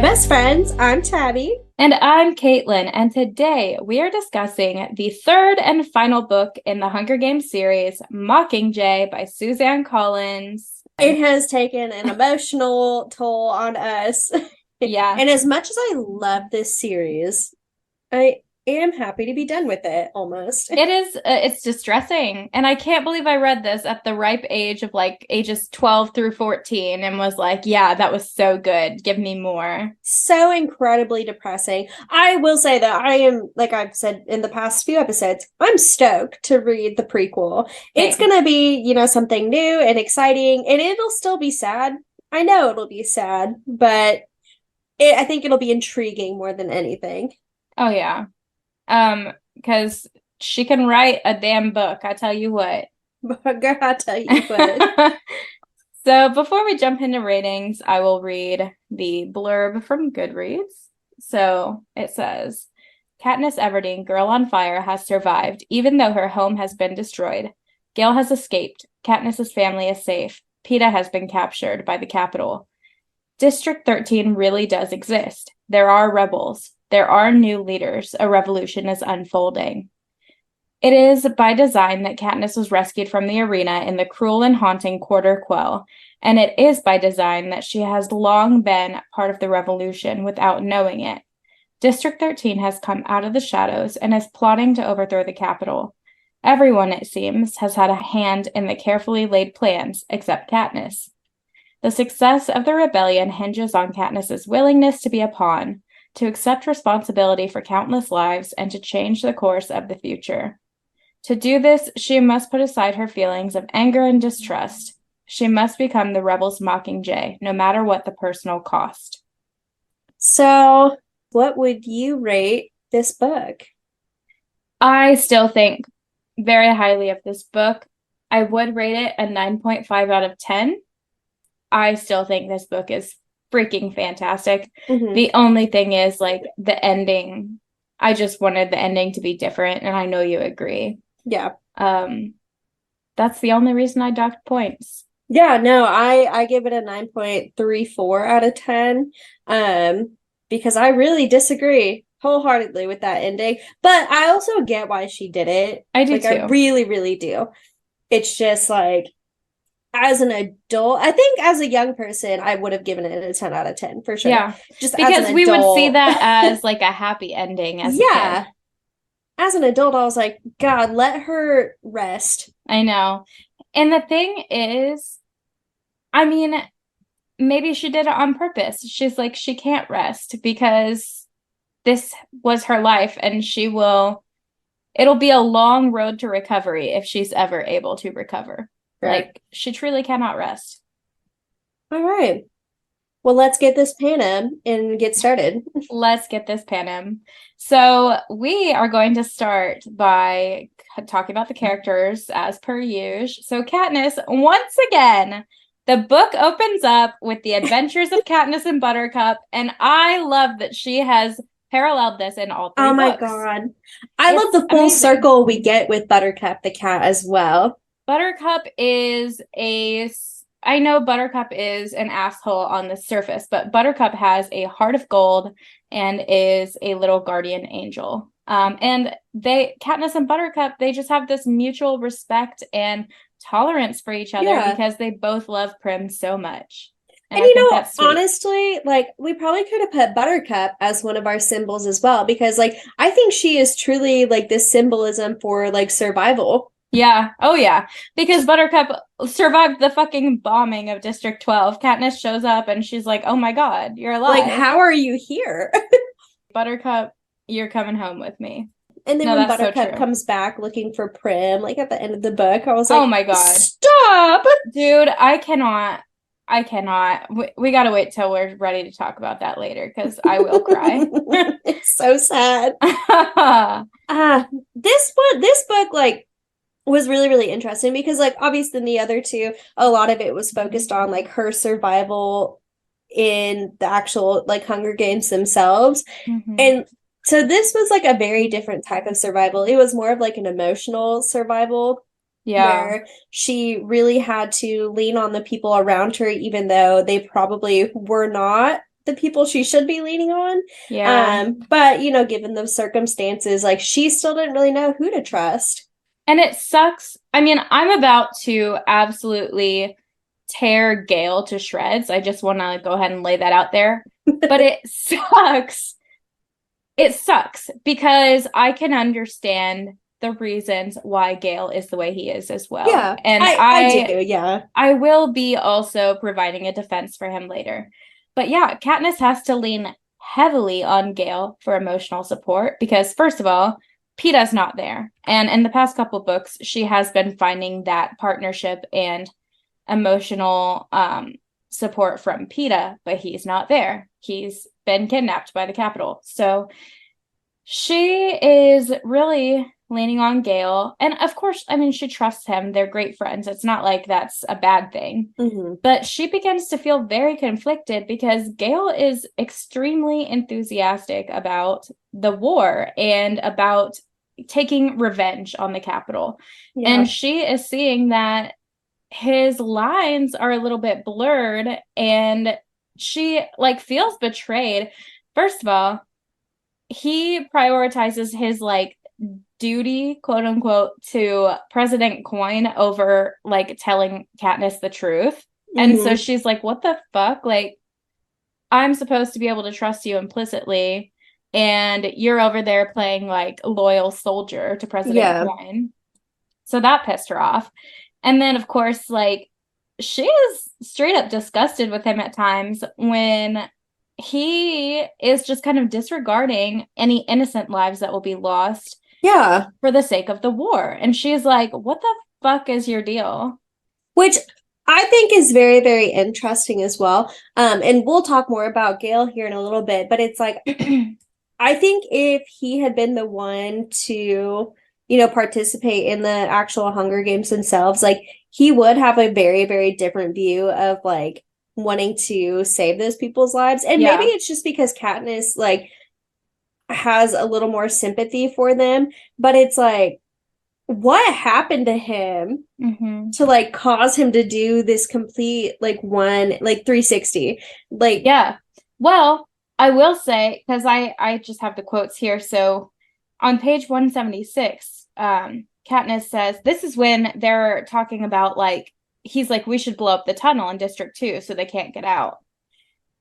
best friends. I'm Tabby. And I'm Caitlin, and today we are discussing the third and final book in the Hunger Games series, Mockingjay by Suzanne Collins. It has taken an emotional toll on us. Yeah. And as much as I love this series, I am happy to be done with it almost. It is, it's distressing. And I can't believe I read this at the ripe age of like ages 12 through 14 and was like, yeah, that was so good. Give me more. So incredibly depressing. I will say that I am, like I've said in the past few episodes, I'm stoked to read the prequel. It's going to be, something new and exciting, and it'll still be sad. I know it'll be sad, but I think it'll be intriguing more than anything. Oh, yeah. Because she can write a damn book, I tell you what. Girl, I tell you what. So before we jump into ratings, I will read the blurb from Goodreads. So it says, Katniss Everdeen, Girl on Fire, has survived, even though her home has been destroyed. Gale has escaped. Katniss's family is safe. Peeta has been captured by the Capitol. District 13 really does exist. There are rebels. There are new leaders. A revolution is unfolding. It is by design that Katniss was rescued from the arena in the cruel and haunting Quarter Quell, and it is by design that she has long been part of the revolution without knowing it. District 13 has come out of the shadows and is plotting to overthrow the Capitol. Everyone, it seems, has had a hand in the carefully laid plans, except Katniss. The success of the rebellion hinges on Katniss's willingness to be a pawn, to accept responsibility for countless lives, and to change the course of the future. To do this, she must put aside her feelings of anger and distrust. She must become the rebels' Mockingjay, no matter what the personal cost. So, what would you rate this book? I still think very highly of this book. I would rate it a 9.5 out of 10. I still think this book is freaking fantastic. Mm-hmm. The only thing is, like, the ending. I just wanted the ending to be different, and I know you agree. Yeah. That's the only reason I docked points. Yeah, no, I give it a 9.34 out of 10. Because I really disagree wholeheartedly with that ending. But I also get why she did it. I do too. I really, really do. It's just like, as an adult, I think as a young person, I would have given it a 10 out of 10 for sure. Yeah, just because we would see that as like a happy ending as a kid. As an adult, I was like, God, let her rest. I know. And the thing is, I mean, maybe she did it on purpose. She's like, she can't rest because this was her life, and it'll be a long road to recovery if she's ever able to recover. Right. Like, she truly cannot rest. All right. Well, let's get this Panem and get started. Let's get this Panem. So we are going to start by talking about the characters as per usual. So Katniss, once again, the book opens up with the adventures of Katniss and Buttercup, and I love that she has paralleled this in all three books. Oh my God. I love the full circle we get with Buttercup the cat as well. Buttercup is I know Buttercup is an asshole on the surface, but Buttercup has a heart of gold and is a little guardian angel. And Katniss and Buttercup, they just have this mutual respect and tolerance for each other because they both love Prim so much. And honestly, like, we probably could have put Buttercup as one of our symbols as well, because, like, I think she is truly, like, this symbolism for, like, survival. Yeah. Oh, yeah. Because Buttercup survived the fucking bombing of District 12. Katniss shows up and she's like, oh my God, you're alive. Like, how are you here? Buttercup, you're coming home with me. And then when Buttercup comes back looking for Prim, like at the end of the book, I was like, oh my God, stop. Dude, I cannot. We gotta wait till we're ready to talk about that later, because I will cry. It's so sad. This book, like, was really, really interesting because, like, obviously in the other two, a lot of it was focused on, like, her survival in the actual, like, Hunger Games themselves. Mm-hmm. And so this was, like, a very different type of survival. It was more of, like, an emotional survival. Yeah. Where she really had to lean on the people around her, even though they probably were not the people she should be leaning on. Yeah. But you know, given those circumstances, like she still didn't really know who to trust. And it sucks. I mean, I'm about to absolutely tear Gail to shreds. I just want to go ahead and lay that out there. But it sucks. It sucks because I can understand the reasons why Gail is the way he is as well. Yeah, And I do, yeah. I will be also providing a defense for him later. But yeah, Katniss has to lean heavily on Gail for emotional support because, first of all, Peeta's not there. And in the past couple books, she has been finding that partnership and emotional support from Peeta, but he's not there. He's been kidnapped by the Capitol. So she is really leaning on Gail. And of course, I mean, she trusts him. They're great friends. It's not like that's a bad thing. Mm-hmm. But she begins to feel very conflicted because Gail is extremely enthusiastic about the war and about taking revenge on the Capitol. Yeah. And she is seeing that his lines are a little bit blurred and she like feels betrayed. First of all, he prioritizes his like duty, quote unquote, to President Coin over like telling Katniss the truth. Mm-hmm. And so she's like, what the fuck? Like, I'm supposed to be able to trust you implicitly, and you're over there playing like a loyal soldier to President Coin. So that pissed her off. And then, of course, like, she is straight up disgusted with him at times when he is just kind of disregarding any innocent lives that will be lost for the sake of the war. And she's like, what the fuck is your deal? Which I think is very, very interesting as well. And we'll talk more about Gail here in a little bit, but it's like, I think if he had been the one to, you know, participate in the actual Hunger Games themselves, like he would have a very, very different view of like wanting to save those people's lives. And maybe it's just because Katniss like has a little more sympathy for them, but it's like, what happened to him to like cause him to do this complete like 360? Like, yeah. Well, I will say, because I just have the quotes here. So on page 176, Katniss says, this is when they're talking about like, he's like, we should blow up the tunnel in District 2 so they can't get out.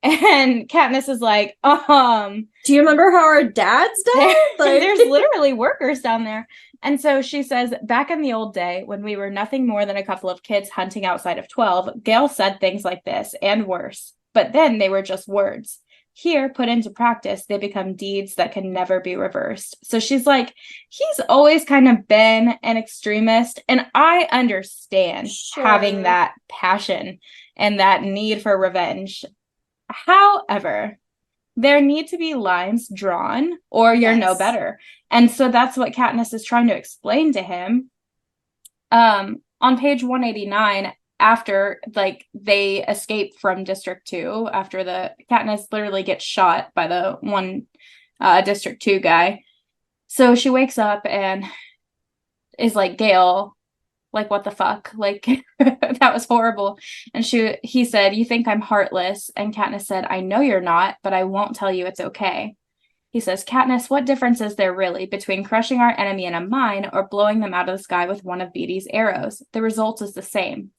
And Katniss is like, do you remember how our dads died? There's literally workers down there. And so she says, back in the old day, when we were nothing more than a couple of kids hunting outside of 12, Gail said things like this and worse. But then they were just words. Here, put into practice, they become deeds that can never be reversed. So she's like, he's always kind of been an extremist. And I understand having that passion and that need for revenge. However, there need to be lines drawn or you're no better. And so that's what Katniss is trying to explain to him. On page 189, after like they escape from District 2, after the Katniss literally gets shot by the one District 2 guy. So she wakes up and is like, Gail, like, what the fuck? Like, that was horrible. And he said, you think I'm heartless? And Katniss said, I know you're not, but I won't tell you it's okay. He says, Katniss, what difference is there really between crushing our enemy in a mine or blowing them out of the sky with one of Beetie's arrows? The result is the same.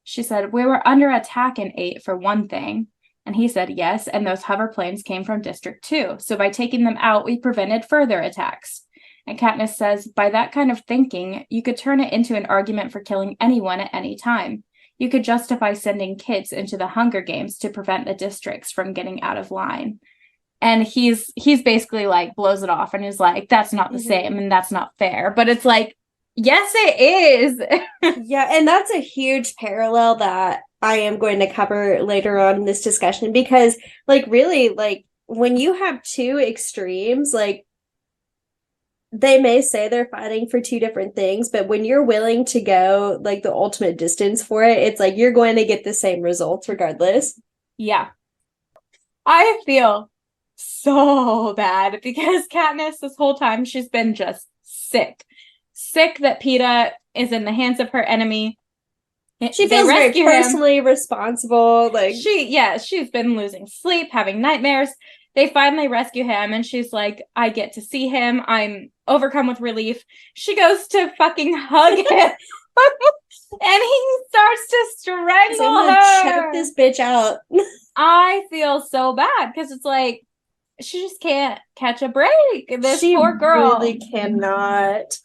She said, we were under attack in 8 for one thing. And he said, yes, and those hover planes came from District 2. So by taking them out, we prevented further attacks. And Katniss says, by that kind of thinking, you could turn it into an argument for killing anyone at any time. You could justify sending kids into the Hunger Games to prevent the districts from getting out of line. And he's basically like blows it off and is like, that's not the same and that's not fair. But it's like, yes, it is. Yeah, and that's a huge parallel that I am going to cover later on in this discussion because like really like when you have two extremes, like they may say they're fighting for two different things, but when you're willing to go like the ultimate distance for it, it's like you're going to get the same results regardless. Yeah. I feel so bad because Katniss this whole time she's been just sick that Peeta is in the hands of her enemy. She They feels very rescue him. personally responsible. Like She's been losing sleep, having nightmares. They finally rescue him, and she's like, I get to see him. I'm overcome with relief. She goes to fucking hug him. And he starts to strangle her. Choke this bitch out. I feel so bad because it's like she just can't catch a break. This poor girl really cannot.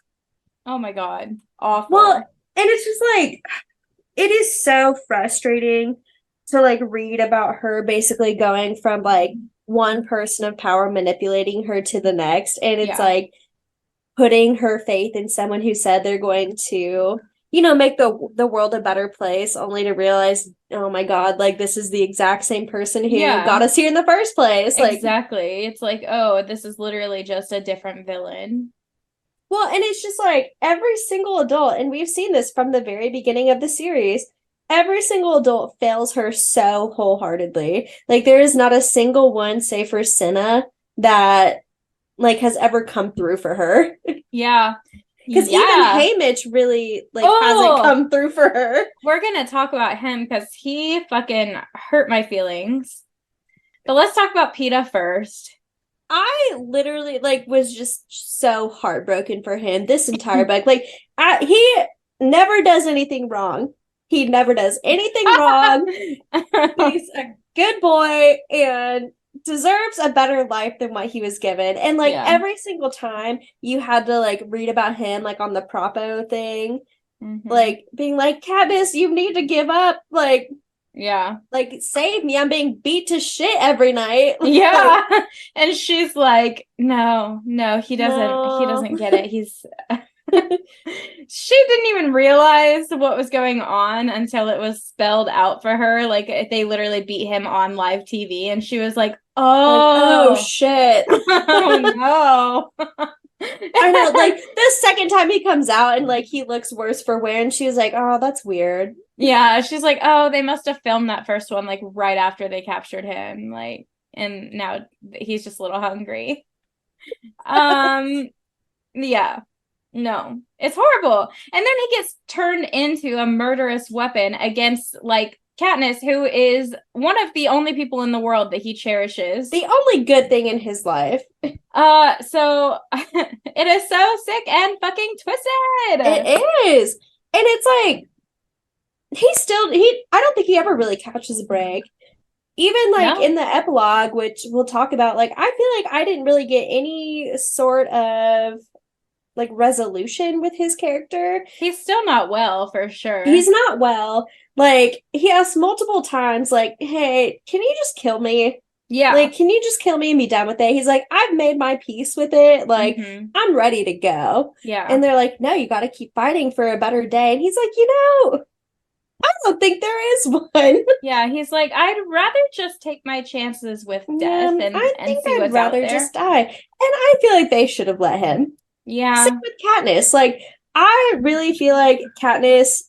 Oh my god, awful. Well, and it's just like it is so frustrating to like read about her basically going from like one person of power manipulating her to the next, and it's like putting her faith in someone who said they're going to make the world a better place, only to realize, oh my god, like this is the exact same person who got us here in the first place. Exactly. It's like, oh, this is literally just a different villain. Well, and it's just like every single adult, and we've seen this from the very beginning of the series, every single adult fails her so wholeheartedly. Like there is not a single one, save for Cinna, that like has ever come through for her. Yeah. Because even Haymitch really hasn't come through for her. We're gonna talk about him because he fucking hurt my feelings. But let's talk about PETA first. I literally was just so heartbroken for him this entire book. He never does anything wrong. He never does anything wrong. He's a good boy and deserves a better life than what he was given. And every single time you had to read about him on the Propo thing, being like, Katniss, you need to give up. Save me. I'm being beat to shit every night. Yeah. And she's like, no, he doesn't get it. He's she didn't even realize what was going on until it was spelled out for her. They literally beat him on live TV, and she was like, oh shit. Oh no. I know, the second time he comes out and he looks worse for wear, and she was like, oh, that's weird. Yeah, she's like, oh, they must have filmed that first one right after they captured him, and now he's just a little hungry. Yeah. No, it's horrible. And then he gets turned into a murderous weapon against Katniss, who is one of the only people in the world that he cherishes. The only good thing in his life. So it is so sick and fucking twisted. It is. And it's I don't think he ever really catches a break. Even in the epilogue, which we'll talk about, I feel I didn't really get any sort of resolution with his character. He's still not well, for sure. He's not well. He asked multiple times, hey, can you just kill me? Yeah. Can you just kill me and be done with it? He's like, I've made my peace with it. I'm ready to go. Yeah. And they're like, no, you got to keep fighting for a better day. And he's like, I don't think there is one. Yeah, he's like, I'd rather just take my chances with death and see what's out there. Just die. And I feel like they should have let him. Yeah. Same with Katniss. I really feel like Katniss,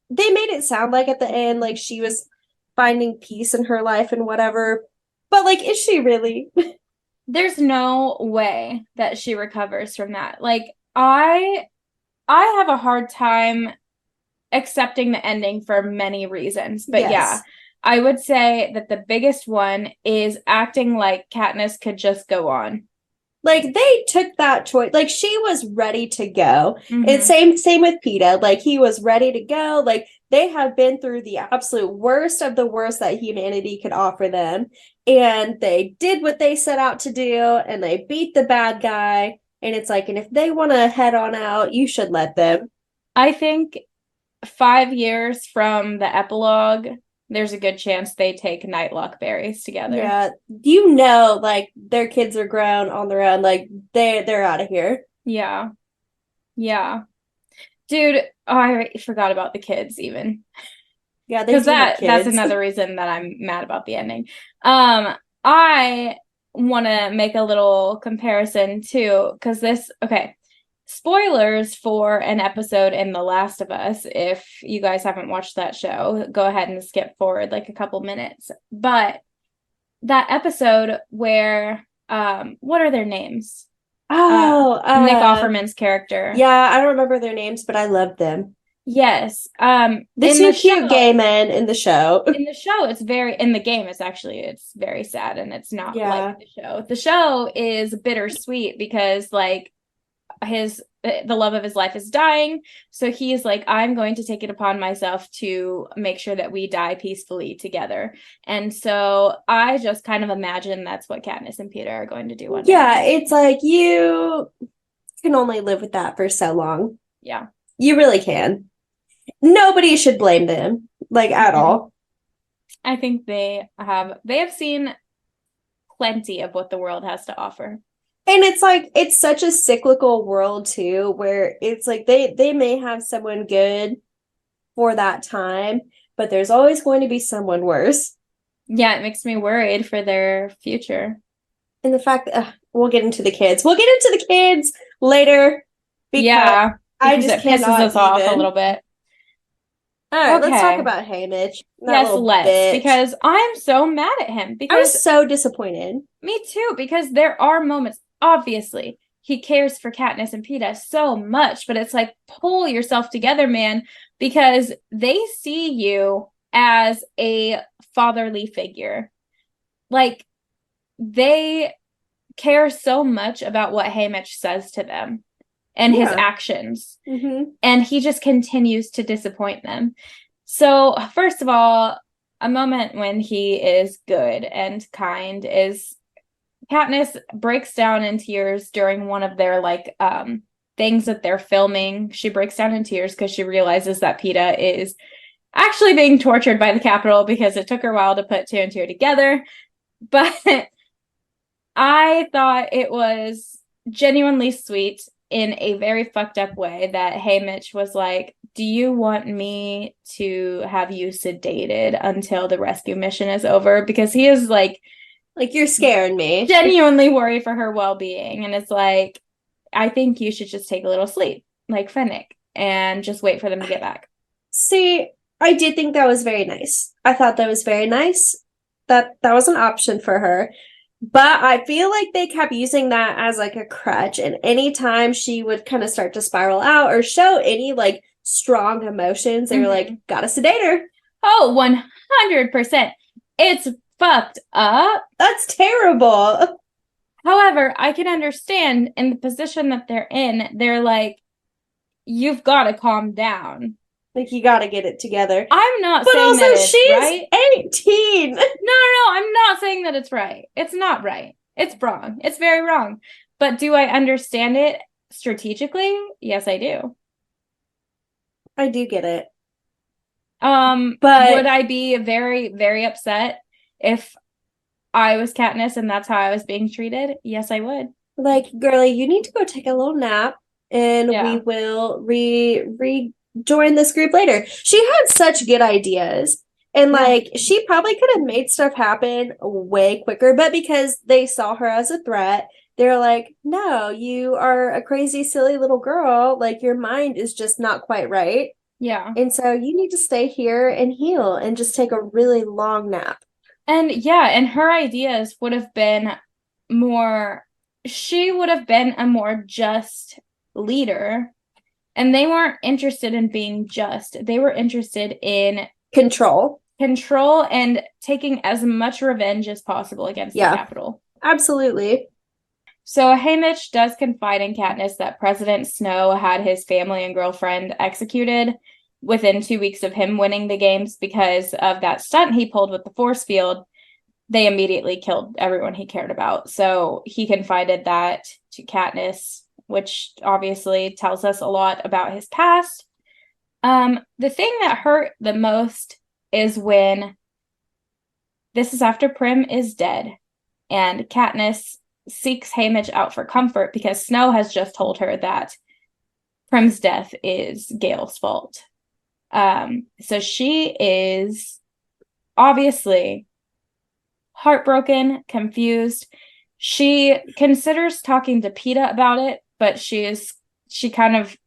they made it sound like at the end, she was finding peace in her life and whatever. But, is she really? There's no way that she recovers from that. I have a hard time accepting the ending for many reasons. But yes. Yeah, I would say that the biggest one is acting like Katniss could just go on. They took that choice. She was ready to go. Mm-hmm. And same with PETA. He was ready to go. They have been through the absolute worst of the worst that humanity could offer them. And they did what they set out to do. And they beat the bad guy. And it's and if they want to head on out, you should let them. I think 5 years from the epilogue, there's a good chance they take Nightlock berries together. Yeah, their kids are grown on their own. They're out of here. Yeah, dude. I forgot about the kids even. Yeah, because that's another reason that I'm mad about the ending. I want to make a little comparison too, because spoilers for an episode in The Last of Us. If you guys haven't watched that show, go ahead and skip forward a couple minutes. But that episode where, what are their names? Nick Offerman's character. Yeah, I don't remember their names, but I loved them. Yes. The two cute gay men in the show. In the show, in the game, it's very sad, and it's not Yeah. like the show. The show is bittersweet because like the love of his life is dying, so he is like, I'm going to take it upon myself to make sure that we die peacefully together. And so I just kind of imagine that's what Katniss and Peeta are going to do one day. Yeah, it's like you can only live with that for so long. Yeah. You really can. Nobody should blame them, like, at all. I think they have seen plenty of what the world has to offer. And it's like it's such a cyclical world too, where it's like they may have someone good for that time, but there's always going to be someone worse. Yeah, it makes me worried for their future. And the fact that we'll get into the kids. We'll get into the kids later because I just it pisses us off a little bit. All right, let's talk about Haymitch. Yes, let's, because I'm so mad at him. Because I was so disappointed. Me too, because there are moments, obviously, he cares for Katniss and Peeta so much, but it's like, pull yourself together, man, because they see you as a fatherly figure. Like, they care so much about what Haymitch says to them and his actions. Mm-hmm. And he just continues to disappoint them. So, first of all, a moment when he is good and kind is Katniss breaks down in tears during one of their things that they're filming. She breaks down in tears because she realizes that Peeta is actually being tortured by the Capitol, because it took her a while to put two and two together. But I thought it was genuinely sweet in a very fucked up way that Haymitch was like, do you want me to have you sedated until the rescue mission is over? Because he is like, you're scaring me. Genuinely worried for her well-being. And it's like, I think you should just take a little sleep, like Fennec, and just wait for them to get back. See, I did think that was very nice. I thought that was very nice. That was an option for her. But I feel like they kept using that as like a crutch. And anytime she would kind of start to spiral out or show any like strong emotions, they were like, gotta sedate her. Oh, 100%. It's fucked up. That's terrible. However, I can understand in the position that they're in, they're like, you've got to calm down. Like, you got to get it together. I'm not saying also, that it's she's right. 18. No, I'm not saying that it's right. It's not right. It's wrong. It's very wrong. But do I understand it strategically? Yes, I do. I do get it. But would I be very, very upset if I was Katniss and that's how I was being treated? Yes, I would. Like, girlie, you need to go take a little nap, and we will rejoin this group later. She had such good ideas, and like, she probably could have made stuff happen way quicker, but because they saw her as a threat, they're like, no, you are a crazy, silly little girl. Like, your mind is just not quite right. Yeah. And so you need to stay here and heal and just take a really long nap. And and her ideas would have been she would have been a more just leader. And they weren't interested in being just. They were interested in control and taking as much revenge as possible against the Capitol. Absolutely. So Haymitch does confide in Katniss that President Snow had his family and girlfriend executed within 2 weeks of him winning the games because of that stunt he pulled with the force field. They immediately killed everyone he cared about. So he confided that to Katniss, which obviously tells us a lot about his past. The thing that hurt the most is when this is after Prim is dead and Katniss seeks Haymitch out for comfort because Snow has just told her that Prim's death is Gale's fault. So she is obviously heartbroken, confused. She considers talking to Peeta about it, but she kind of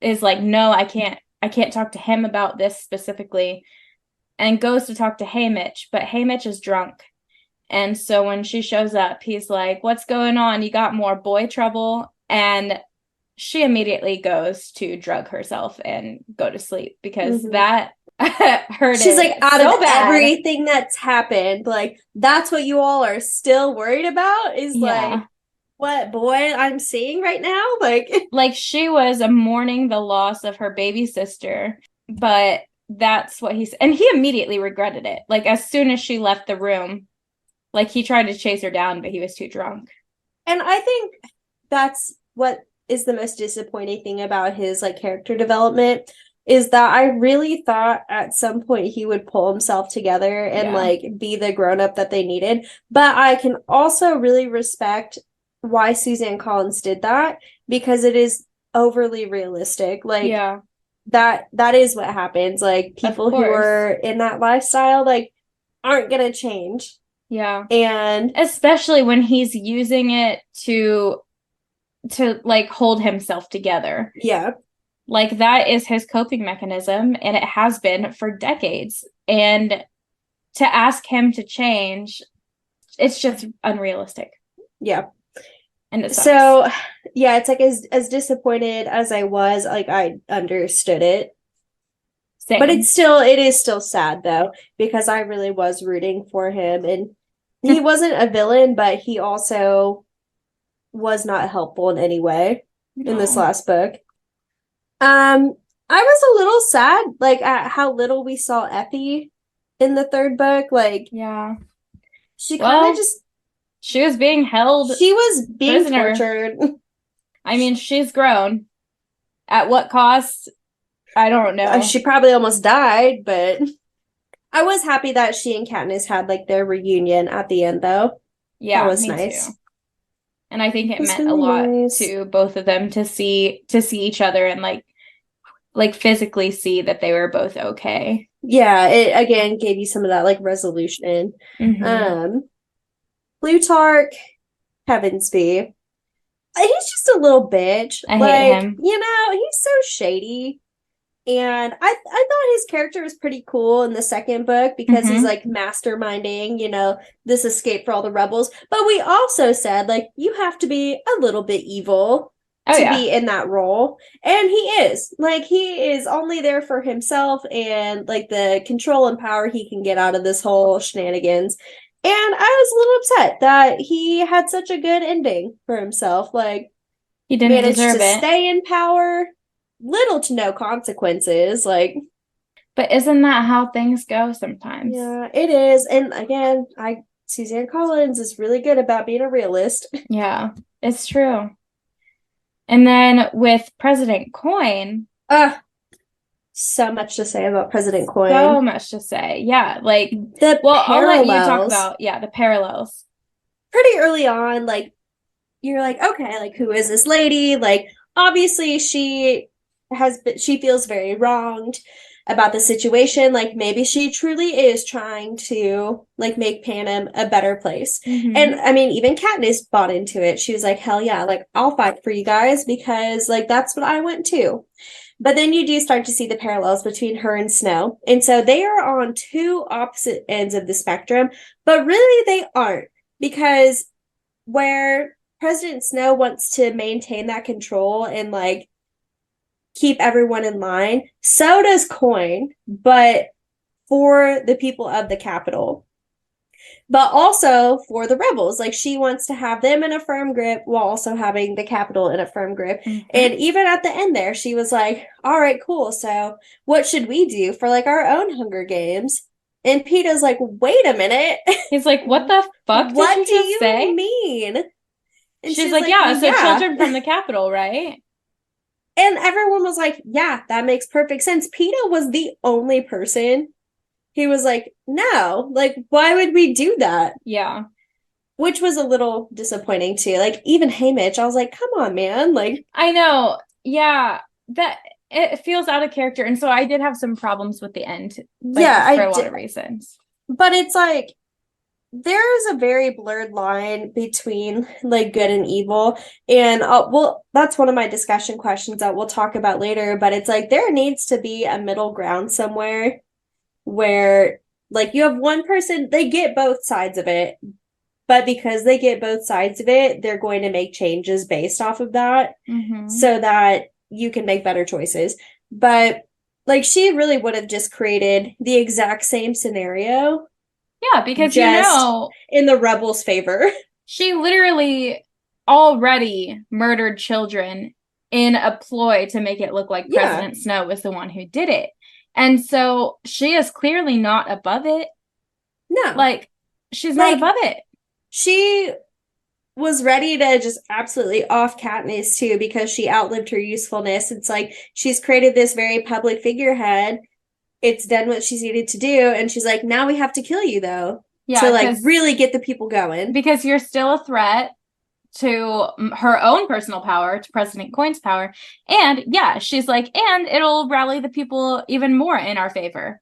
is like, no, I can't talk to him about this specifically, and goes to talk to Haymitch, but Haymitch is drunk. And so when she shows up, he's like, what's going on? You got more boy trouble? And she immediately goes to drug herself and go to sleep because Mhm. that hurted She's like, out of so bad. everything that's happened, like, that's what you all are still worried about is like Yeah. what boy I'm seeing right now. Like she was mourning the loss of her baby sister, but that's what he's, and he immediately regretted it. Like as soon as she left the room, like he tried to chase her down, but he was too drunk. And I think that's what is the most disappointing thing about his like character development is that I really thought at some point he would pull himself together and Yeah. like be the grown up that they needed. But I can also really respect why Suzanne Collins did that because it is overly realistic. Like Yeah, that is what happens. Like of people who course. are in that lifestyle like aren't gonna change. Yeah. And Especially when he's using it to like hold himself together. yeah, Like that is his coping mechanism and it has been for decades. And to ask him to change, it's just unrealistic. yeah. And it sucks. So yeah, it's like as disappointed as I was, like I understood it. But Same. it is still sad though, because I really was rooting for him and he wasn't a villain, but he also was not helpful in any way in this No. last book. I was a little sad, like at how little we saw Effie in the third book. Like Yeah. she kind of Well, just she was being held she was being prisoner. tortured. I mean, she's grown. At what cost? I don't know. She probably almost died, but I was happy that she and Katniss had like their reunion at the end, though. That Yeah, was me nice. too. And I think It it was meant a really lot nice. to both of them to see each other and like physically see that they were both okay. Yeah, it again gave you some of that like resolution. Mm-hmm. Plutarch, Heavensby. He's just a little bitch. I hate Like, him. he's so shady. And I thought his character was pretty cool in the second book because he's Mm-hmm. like masterminding, this escape for all the rebels. But we also said like you have to be a little bit evil Oh to yeah. be in that role. And he is. Like he is only there for himself and like the control and power he can get out of this whole shenanigans. And I was a little upset that he had such a good ending for himself. Like He didn't managed deserve to it. stay in power, little to no consequences. Like, But isn't that how things go sometimes? yeah, it is. And again, Suzanne Collins is really good about being a realist. Yeah, it's true. And then with President Coin, So much to say about President Coin. so much to say. Yeah, like, The well, I'll let you talk parallels. about, yeah, the parallels. Pretty early on, like, you're like, okay, like, who is this lady? Like, obviously, she feels very wronged about the situation. Like, maybe she truly is trying to, like, make Panem a better place. Mm-hmm. And I mean, even Katniss bought into it. She was like, hell yeah, like, I'll fight for you guys because, like, that's what I want too. But then you do start to see the parallels between her and Snow. And so they are on two opposite ends of the spectrum, but really they aren't because where President Snow wants to maintain that control and like keep everyone in line, so does Coin, but for the people of the capital. But also for the rebels. Like she wants to have them in a firm grip while also having the capital in a firm grip. Mm-hmm. And even at the end there, she was like, all right, cool. So what should we do for like our own Hunger Games? And Peeta's like, wait a minute. He's like, what the fuck What did do you just you say? mean? And She's like, yeah, well, so yeah. children from the capital, right? And everyone was like, yeah, that makes perfect sense. Peeta was the only person he was like, no, like, why would we do that? Yeah. Which was a little disappointing too. Like, even Haymitch, I was like, come on, man. Like, I know. Yeah. That it feels out of character. And so I did have some problems with the end. Like, yeah, for a lot of reasons. But it's like, there is a very blurred line between like good and evil. And well, that's one of my discussion questions that we'll talk about later. But it's like, there needs to be a middle ground somewhere where like you have one person, they get both sides of it, but because they get both sides of it, they're going to make changes based off of that so that you can make better choices. But like she really would have just created the exact same scenario. Yeah, because just in the rebels' favor. She literally already murdered children in a ploy to make it look like President Snow was the one who did it. And so she is clearly not above it. No. Like, she's not above it. She was ready to just absolutely off Katniss too because she outlived her usefulness. It's like she's created this very public figurehead. It's done what she's needed to do. And she's like, now we have to kill you though. Yeah, to like really get the people going. Because you're still a threat to her own personal power, to President Coin's power. And yeah, she's like, and it'll rally the people even more in our favor.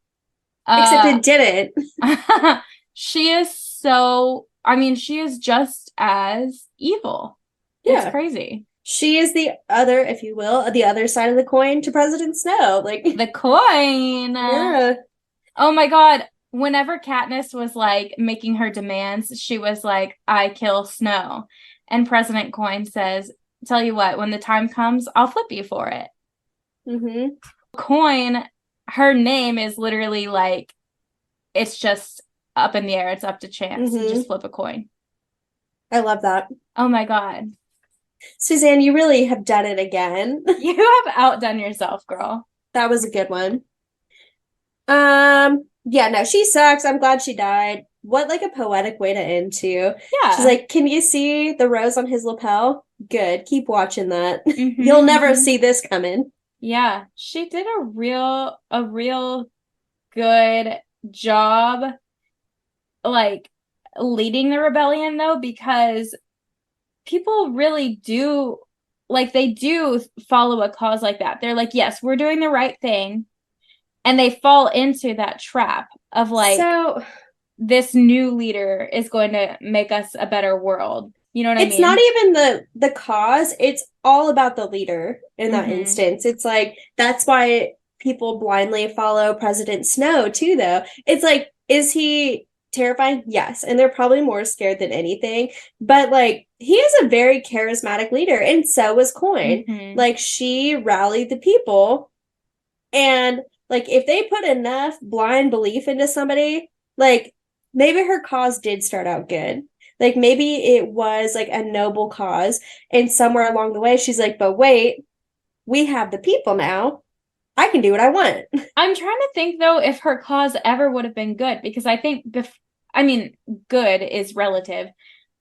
Except it didn't. She is so, I mean, she is just as evil. Yeah. It's crazy. She is the other, if you will, the other side of the coin to President Snow. Like the coin. Yeah. Oh my God. Whenever Katniss was like making her demands, she was like, I kill Snow. And President Coin says, tell you what, when the time comes, I'll flip you for it. Coin, her name is literally like, it's just up in the air. It's up to chance. You just flip a coin. I love that. Oh my God. Suzanne, you really have done it again. You have outdone yourself, girl. That was a good one. Yeah, no, she sucks. I'm glad she died. What like a poetic way to end too. Yeah. She's like, can you see the rose on his lapel? Good. Keep watching that. You'll never see this coming. Yeah. She did a real good job like leading the rebellion though, because people really do like they do follow a cause like that. They're like, yes, we're doing the right thing. And they fall into that trap of like, so this new leader is going to make us a better world. You know what I mean? It's not even the cause. It's all about the leader in that instance. It's like, that's why people blindly follow President Snow too, though. It's like, is he terrifying? Yes. And they're probably more scared than anything. But like, he is a very charismatic leader. And so was Coin. Like, she rallied the people. And like, if they put enough blind belief into somebody, like, maybe her cause did start out good. Like, maybe it was, like, a noble cause. And somewhere along the way, she's like, but wait, we have the people now. I can do what I want. I'm trying to think, though, if her cause ever would have been good. Because I think, good is relative.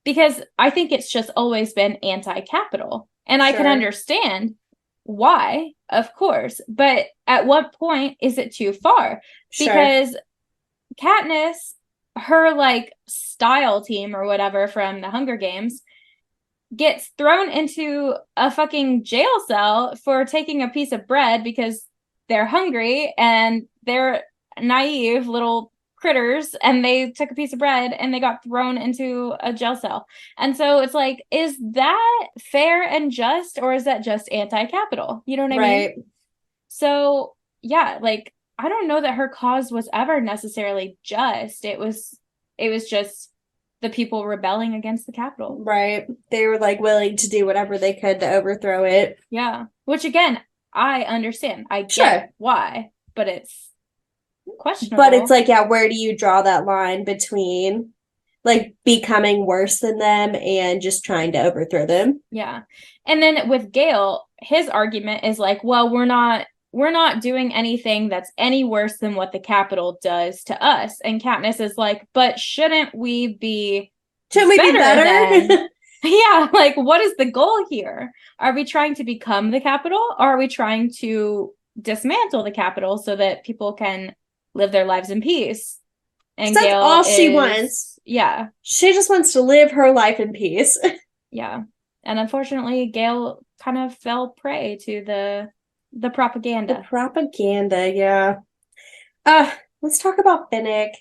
Because I think it's just always been anti-capital. And I can understand why, of course, but at what point is it too far? Because Katniss, her like style team or whatever from the Hunger Games gets thrown into a fucking jail cell for taking a piece of bread because they're hungry and they're naive little critters, and they took a piece of bread and they got thrown into a jail cell. And so it's like, is that fair and just, or is that just anti-capital? You know what I mean? So yeah, like, I don't know that her cause was ever necessarily just. It was just the people rebelling against the Capitol. Right. They were like willing to do whatever they could to overthrow it. Yeah. Which again, I understand. I get why, but it's questionable. But it's like, yeah, where do you draw that line between like becoming worse than them and just trying to overthrow them? Yeah. And then with Gale, his argument is like, well, we're not doing anything that's any worse than what the Capitol does to us. And Katniss is like, but shouldn't we be better? Yeah, like, what is the goal here? Are we trying to become the Capitol, or are we trying to dismantle the Capitol so that people can live their lives in peace? And that's all she wants. Yeah. She just wants to live her life in peace. Yeah. And unfortunately, Gale kind of fell prey to the propaganda. The propaganda, yeah. Let's talk about Finnick.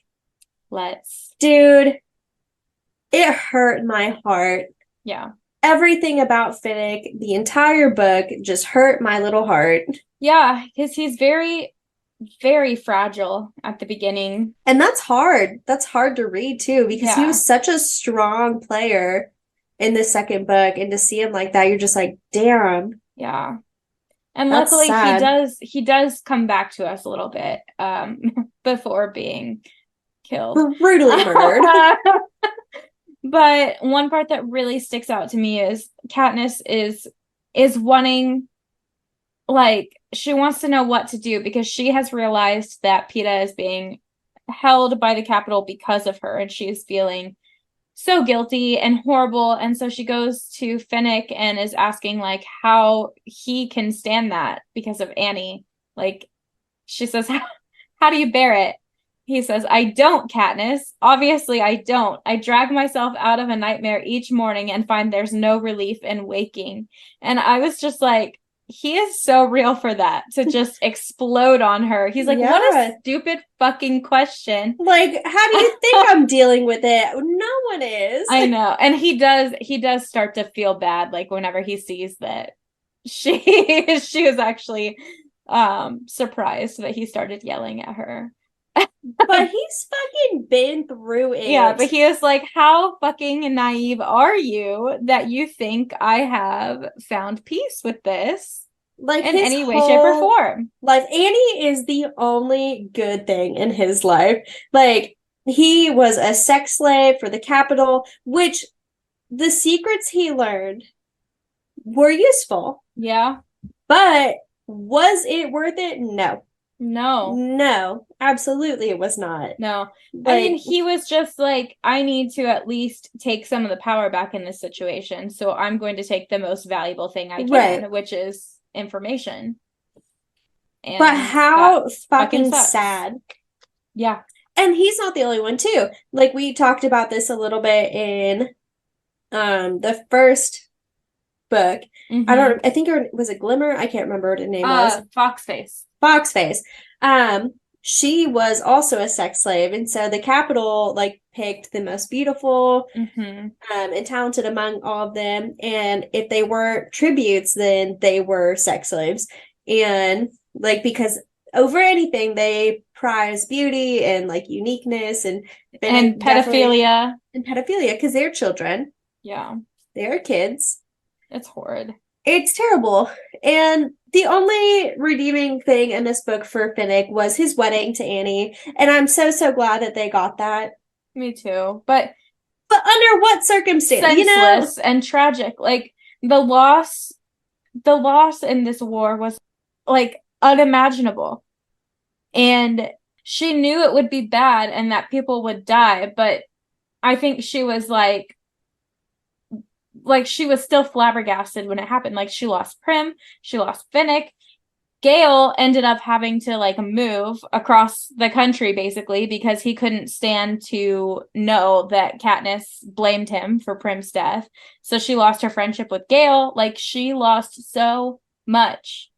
Let's. Dude, it hurt my heart. Yeah. Everything about Finnick, the entire book, just hurt my little heart. Yeah, because he's very, very fragile at the beginning. And that's hard. That's hard to read too, because he was such a strong player in the second book, and to see him like that, you're just like, damn. Yeah. And That's luckily sad. he does come back to us a little bit before being killed. Brutally murdered. But one part that really sticks out to me is Katniss is wanting, like, she wants to know what to do because she has realized that Peeta is being held by the Capitol because of her, and she's feeling so guilty and horrible. And so she goes to Finnick and is asking, like, how he can stand that because of Annie. Like, she says, how do you bear it? He says, I don't, Katniss. Obviously, I don't. I drag myself out of a nightmare each morning and find there's no relief in waking. And I was just like, he is so real for that, to just explode on her. He's like, what a stupid fucking question. Like, how do you think I'm dealing with it? No one is. I know. And he does start to feel bad, like, whenever he sees that she was actually surprised that he started yelling at her. But he's fucking been through it. Yeah, but he is like, how fucking naive are you that you think I have found peace with this, like, in any way, shape, or form? Life, Annie is the only good thing in his life. Like, he was a sex slave for the Capitol, which the secrets he learned were useful. Yeah. But was it worth it? No. No, absolutely it was not. No. Like, I mean, he was just like, I need to at least take some of the power back in this situation, so I'm going to take the most valuable thing I can, which is information. And but how fucking sad. Yeah. And he's not the only one too. Like, we talked about this a little bit in the first book. I think it was a Glimmer. I can't remember what her name was. Foxface. She was also a sex slave, and so the Capitol, like, picked the most beautiful and talented among all of them, and if they weren't tributes, then they were sex slaves. And, like, because over anything they prize beauty and, like, uniqueness and pedophilia because they're children. Yeah, they're kids. It's horrid. It's terrible. And the only redeeming thing in this book for Finnick was his wedding to Annie. And I'm so glad that they got that. Me too. But under what circumstance? Senseless and tragic. Like, the loss in this war was, like, unimagiable. And she knew it would be bad and that people would die, but I think she was like she was still flabbergasted when it happened. Like, she lost Prim, she lost Finnick. Gale ended up having to, like, move across the country, basically, because he couldn't stand to know that Katniss blamed him for Prim's death. So she lost her friendship with Gale. Like, she lost so much.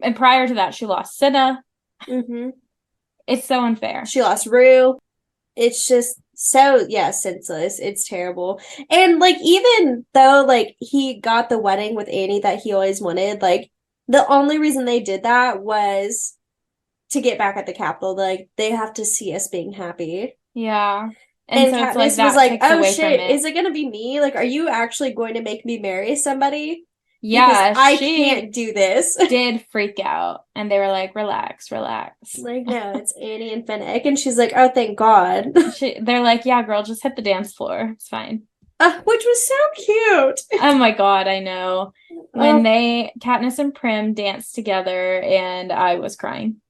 And prior to that, she lost Cinna. It's so unfair. She lost Rue. It's just so, senseless. It's terrible. And, like, even though, like, he got the wedding with Annie that he always wanted, like, the only reason they did that was to get back at the Capitol. Like, they have to see us being happy. Yeah. And so Katniss it's like, was like, oh shit, is it gonna be me? Like, are you actually going to make me marry somebody? Yeah, because I can't do this. Did freak out, and they were like, relax. Like, no, it's Annie and Finnick, and she's like, oh, thank God. They're like, yeah, girl, just hit the dance floor. It's fine. Which was so cute. Oh my God, I know. When Katniss and Prim danced together, and I was crying.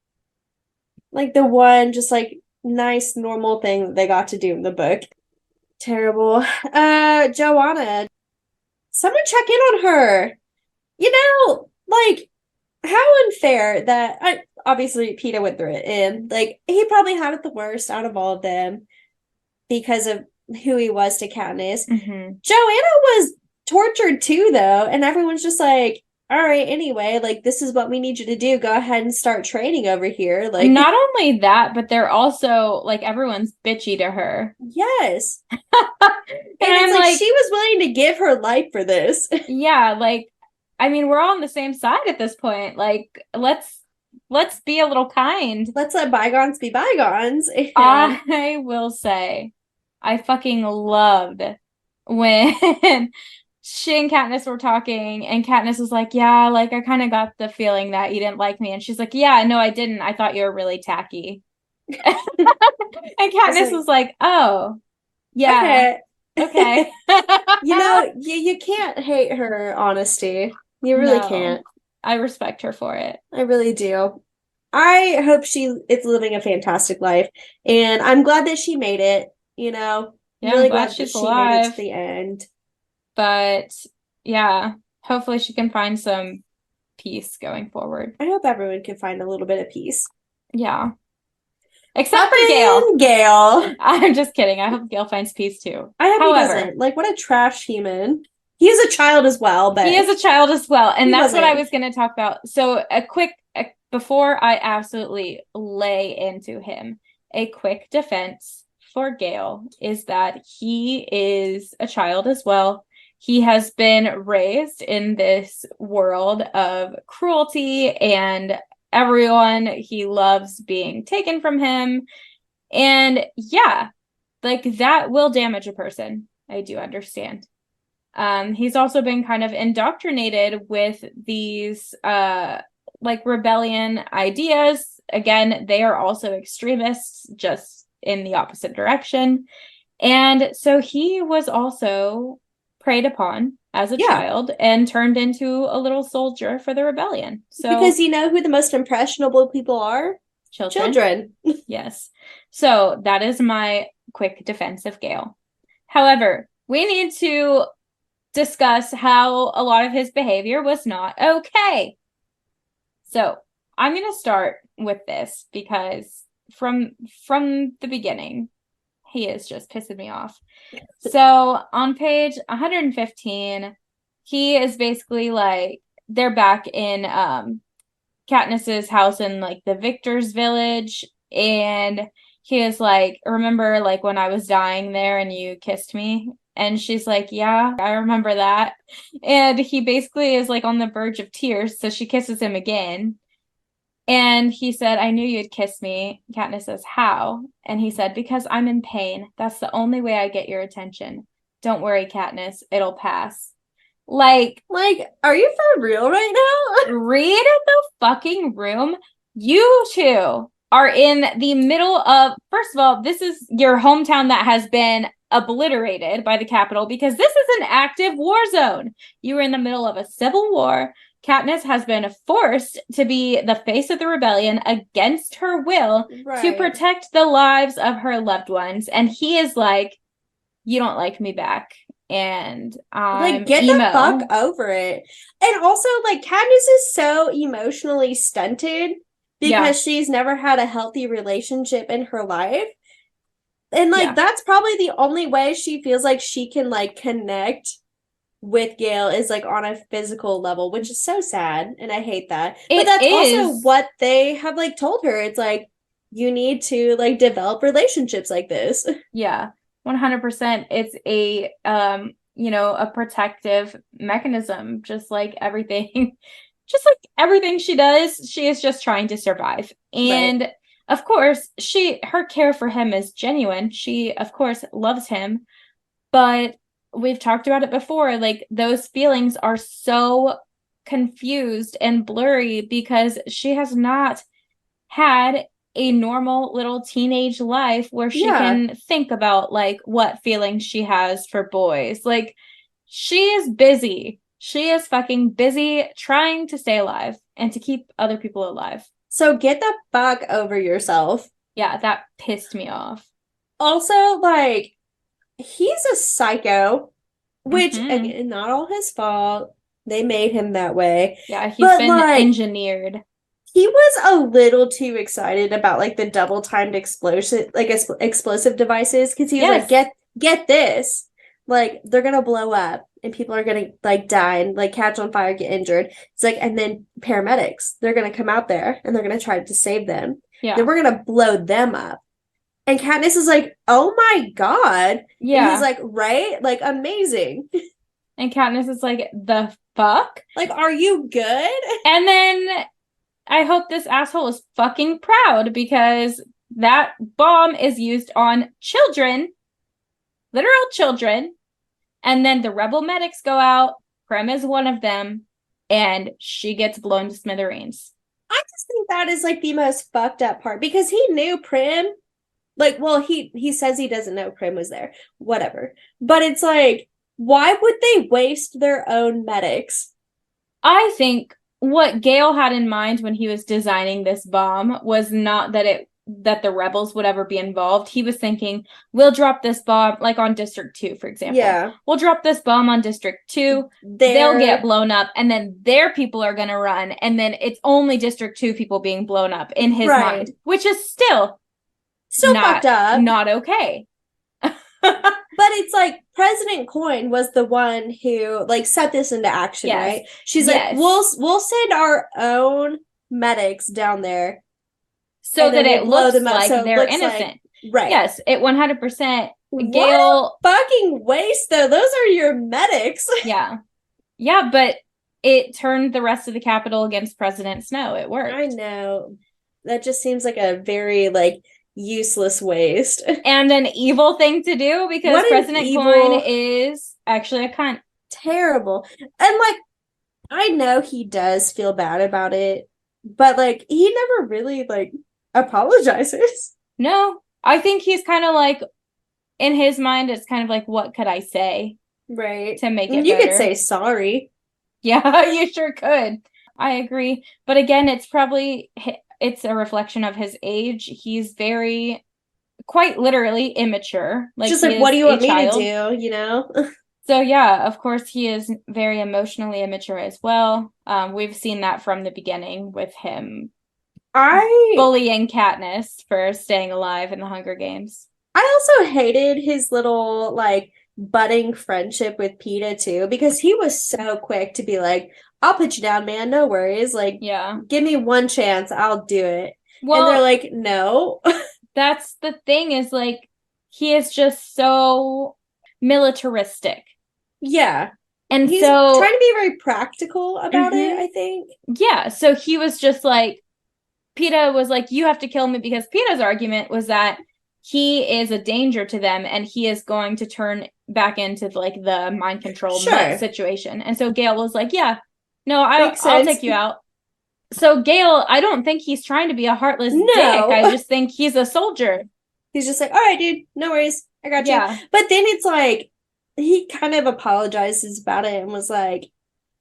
Like, the one just, like, nice, normal thing that they got to do in the book. Terrible. Joanna. Someone check in on her. Like, how unfair that obviously Peeta went through it, and, like, he probably had it the worst out of all of them because of who he was to Katniss. Joanna was tortured too, though, and everyone's just like, all right, anyway, like, this is what we need you to do. Go ahead and start training over here. Like, not only that, but they're also, like, everyone's bitchy to her. Yes. And it's like, she was willing to give her life for this. Yeah, like, I mean, we're all on the same side at this point. Like, let's let's be a little kind. Let's let bygones be bygones. And I will say, I fucking loved when she and Katniss were talking, and Katniss was like, yeah, like, I kind of got the feeling that you didn't like me. And she's like, yeah, no, I didn't. I thought you were really tacky. And Katniss was like, oh, yeah, okay. You can't hate her honesty. You really No, can't. I respect her for it. I really do. I hope she is living a fantastic life, and I'm glad that she made it. I'm Yeah, I'm really glad glad that she's she made it to alive. the end. But yeah, hopefully she can find some peace going forward. I hope everyone can find a little bit of peace. Yeah. Except Other for Gale. than Gale. I'm just kidding. I hope Gale finds peace too. I hope he However, doesn't. Like, what a trash human. He is a child as well, but he is a child as well. And he that's what I wasn't. was going to talk about. So, before I absolutely lay into him, a quick defense for Gale is that he is a child as well. He has been raised in this world of cruelty, and everyone he loves being taken from him. And yeah, like that will damage a person. I do understand. He's also been kind of indoctrinated with these like rebellion ideas. Again, they are also extremists, just in the opposite direction. And so he was also preyed upon as a child and turned into a little soldier for the rebellion. So because you know who the most impressionable people are? Children. Yes. So that is my quick defense of Gale. However, we need to discuss how a lot of his behavior was not okay. So I'm going to start with this because from the beginning, he is just pissing me off. So on page 115, he is basically like, they're back in Katniss's house in like the Victor's village, and he is like, remember like when I was dying there and you kissed me? And she's like, yeah, I remember that. And he basically is like on the verge of tears, so she kisses him again. And he said, I knew you'd kiss me. Katniss says, how? And he said, because I'm in pain. That's the only way I get your attention. Don't worry, Katniss. It'll pass. Like, are you for real right now? read the fucking room. You two are in the middle of, first of all, this is your hometown that has been obliterated by the Capitol because this is an active war zone. You are in the middle of a civil war. Katniss has been forced to be the face of the rebellion against her will to protect the lives of her loved ones. And he is like, you don't like me back. And I'm like, get emo. the fuck over it. And also, like, Katniss is so emotionally stunted because she's never had a healthy relationship in her life. And, like, that's probably the only way she feels like she can, like, connect with Gale is, like, on a physical level, which is so sad. And I hate that. But that's also what they have, like, told her. It's like, you need to, like, develop relationships like this. Yeah. 100%. It's a a protective mechanism, just like everything she does. She is just trying to survive. And of course, her care for him is genuine. She of course loves him, but we've talked about it before, like those feelings are so confused and blurry because she has not had a normal little teenage life where she can think about like what feelings she has for boys. Like she is busy. She is fucking busy trying to stay alive and to keep other people alive. So get the fuck over yourself. Yeah, that pissed me off. Also, like, he's a psycho, which again, not all his fault. They made him that way. Yeah, he's been engineered. He was a little too excited about like the double timed explosive devices because he was like, get this, like they're gonna blow up and people are gonna like die and like catch on fire, get injured. It's like, and then paramedics, they're gonna come out there and they're gonna try to save them. Yeah, then we're gonna blow them up. And Katniss is like, oh my god. Yeah, and he's like, right, like amazing. And Katniss is like, the fuck, like, are you good? And then I hope this asshole is fucking proud because that bomb is used on children, literal children. And then the rebel medics go out. Prem is one of them, and she gets blown to smithereens. I just think that is like the most fucked up part because he knew Prim. Like, well, he says he doesn't know Prim was there. Whatever. But it's like, why would they waste their own medics? I think what Gale had in mind when he was designing this bomb was not that the rebels would ever be involved. He was thinking, we'll drop this bomb, like on District 2, for example. Yeah. We'll drop this bomb on District 2. They'll get blown up, and then their people are going to run, and then it's only District 2 people being blown up in his mind, which is still fucked up. Not okay. But it's like President Coin was the one who like set this into action, right? She's like, we'll send our own medics down there so that it looks like they're innocent. Right. Yes, it 100%. Gale, what a fucking waste though. Those are your medics. Yeah. Yeah, but it turned the rest of the Capitol against President Snow. It worked. I know. That just seems like a very like useless waste. And an evil thing to do because President Coin is actually a cunt. Terrible. And like, I know he does feel bad about it, but like, he never really like apologizes. No, I think he's kind of like, in his mind, it's kind of like, what could I say? Right. To make it You better? Could say sorry. Yeah, you sure could. I agree. But again, it's a reflection of his age. He's very, quite literally, immature. Like, just like, what do you want me to do, you know? So yeah, of course, he is very emotionally immature as well. We've seen that from the beginning with him bullying Katniss for staying alive in the Hunger Games. I also hated his little, like, budding friendship with Peeta, too, because he was so quick to be like, I'll put you down, man. No worries. Like, give me one chance. I'll do it. Well, and they're like, no. That's the thing is, like, he is just so militaristic. Yeah. And he's so trying to be very practical about it, I think. Yeah. So he was just like, Peeta was like, you have to kill me, because Peeta's argument was that he is a danger to them and he is going to turn back into like the mind control situation. And so Gale was like, yeah, no, I'll take you out. So Gale, I don't think he's trying to be a heartless dick. I just think he's a soldier. He's just like, all right, dude, no worries. I got you. But then it's like, he kind of apologizes about it and was like,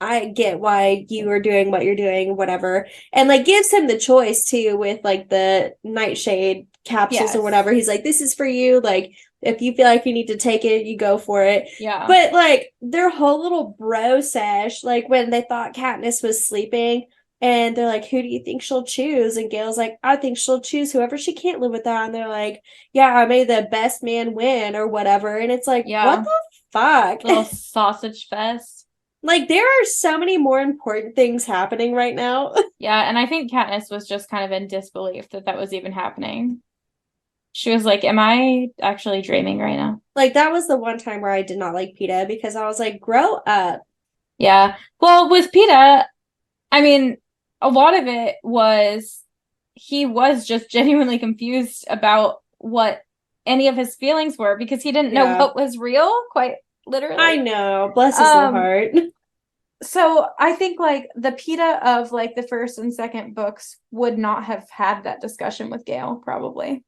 I get why you are doing what you're doing, whatever. And like gives him the choice too with like the nightshade capsules or whatever. He's like, this is for you. Like, if you feel like you need to take it, you go for it. Yeah. But like their whole little bro sesh, like when they thought Katniss was sleeping and they're like, who do you think she'll choose? And Gale's like, I think she'll choose whoever she can't live without. And they're like, yeah, may the best man win or whatever. And it's like, what the fuck? Little sausage fest. Like, there are so many more important things happening right now. Yeah, and I think Katniss was just kind of in disbelief that was even happening. She was like, am I actually dreaming right now? Like, that was the one time where I did not like Peeta because I was like, grow up. Yeah. Well, with Peeta, I mean, a lot of it was he was just genuinely confused about what any of his feelings were because he didn't know what was real, quite literally. I know. Bless his little heart. So I think like the Peeta of like the first and second books would not have had that discussion with Gale, probably.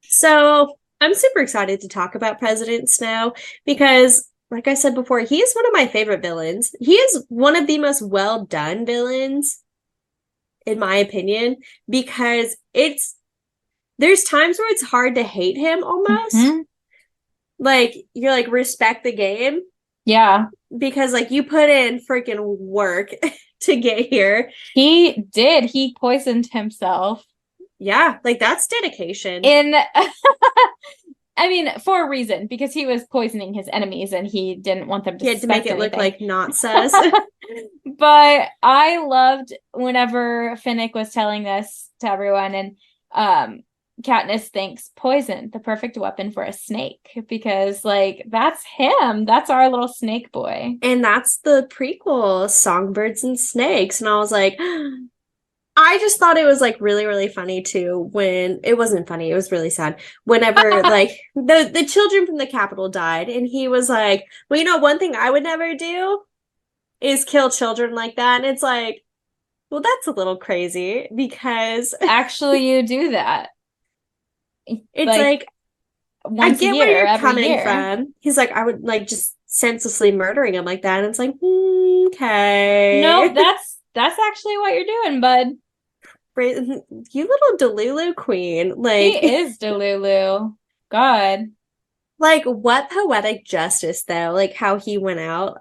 So I'm super excited to talk about President Snow because, like I said before, he is one of my favorite villains. He is one of the most well done villains, in my opinion, because there's times where it's hard to hate him almost. Mm-hmm. Like, you're like, respect the game. Yeah. Because, like, you put in freaking work to get here. He did. He poisoned himself. Yeah, like, that's dedication. I mean, for a reason, because he was poisoning his enemies and he didn't want them to suspect anything. He had to make it look like not sus. But I loved whenever Finnick was telling this to everyone, and Katniss thinks poison, the perfect weapon for a snake, because like that's him. That's our little snake boy. And that's the prequel, Songbirds and Snakes. And I was like, I just thought it was like really, really funny too when it wasn't funny, it was really sad. Whenever like the children from the Capitol died, and he was like, well, you know, one thing I would never do is kill children like that. And it's like, well, that's a little crazy because Actually, you do that. it's Like like I once a get where year, you're every coming year. from. He's like, I would like just senselessly murdering him like that. And it's like, No, okay. that's actually what you're doing, bud. You little Delulu queen. He is Delulu. God. Like what poetic justice though, like how he went out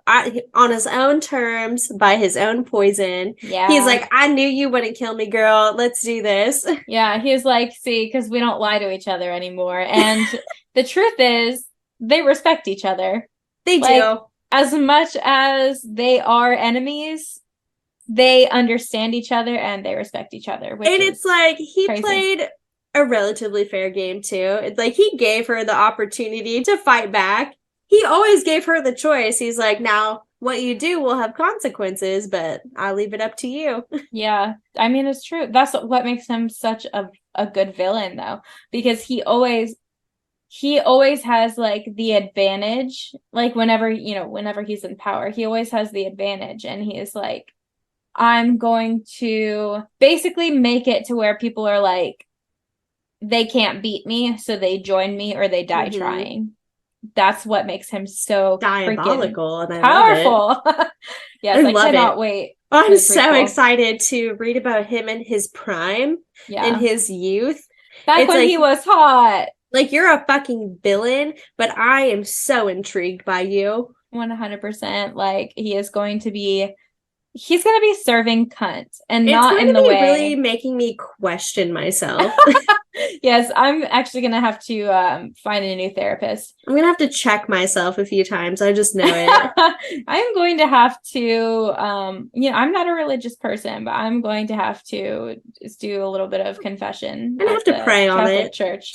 on his own terms by his own poison. He's Yeah. like, I knew you wouldn't kill me, girl. Let's do this. Yeah. He's like, see, because we don't lie to each other anymore. And the truth is, they respect each other. They Like, do. as much as they are enemies, they understand each other and they respect each other, which And is it's like he crazy. played a relatively fair game too. It's like he gave her the opportunity to fight back. He always gave her the choice. He's like, now what you do will have consequences, but I'll leave it up to you. Yeah. I mean, it's true. That's what makes him such a good villain, though, because he always has like the advantage. Like whenever he's in power, he always has the advantage, and he is like, I'm going to basically make it to where people are like, they can't beat me, so they join me or they die Mm-hmm. trying. That's what makes him so freaking Diabolical, and I love it. powerful. I Yes, I love it. cannot wait for I'm the so prequel. excited to read about him in his prime, in Yeah. his youth. Back It's when he like was hot. you're a fucking villain, but I am so intrigued by you. 100%. Like he's going to be serving cunt and It's not going in to the be really way. making me question myself. Yes, I'm actually going to have to find a new therapist. I'm gonna have to check myself a few times. I just know it. I'm going to have to I'm not a religious person, but I'm going to have to just do a little bit of confession I'm gonna have at to the pray on Catholic it. Church.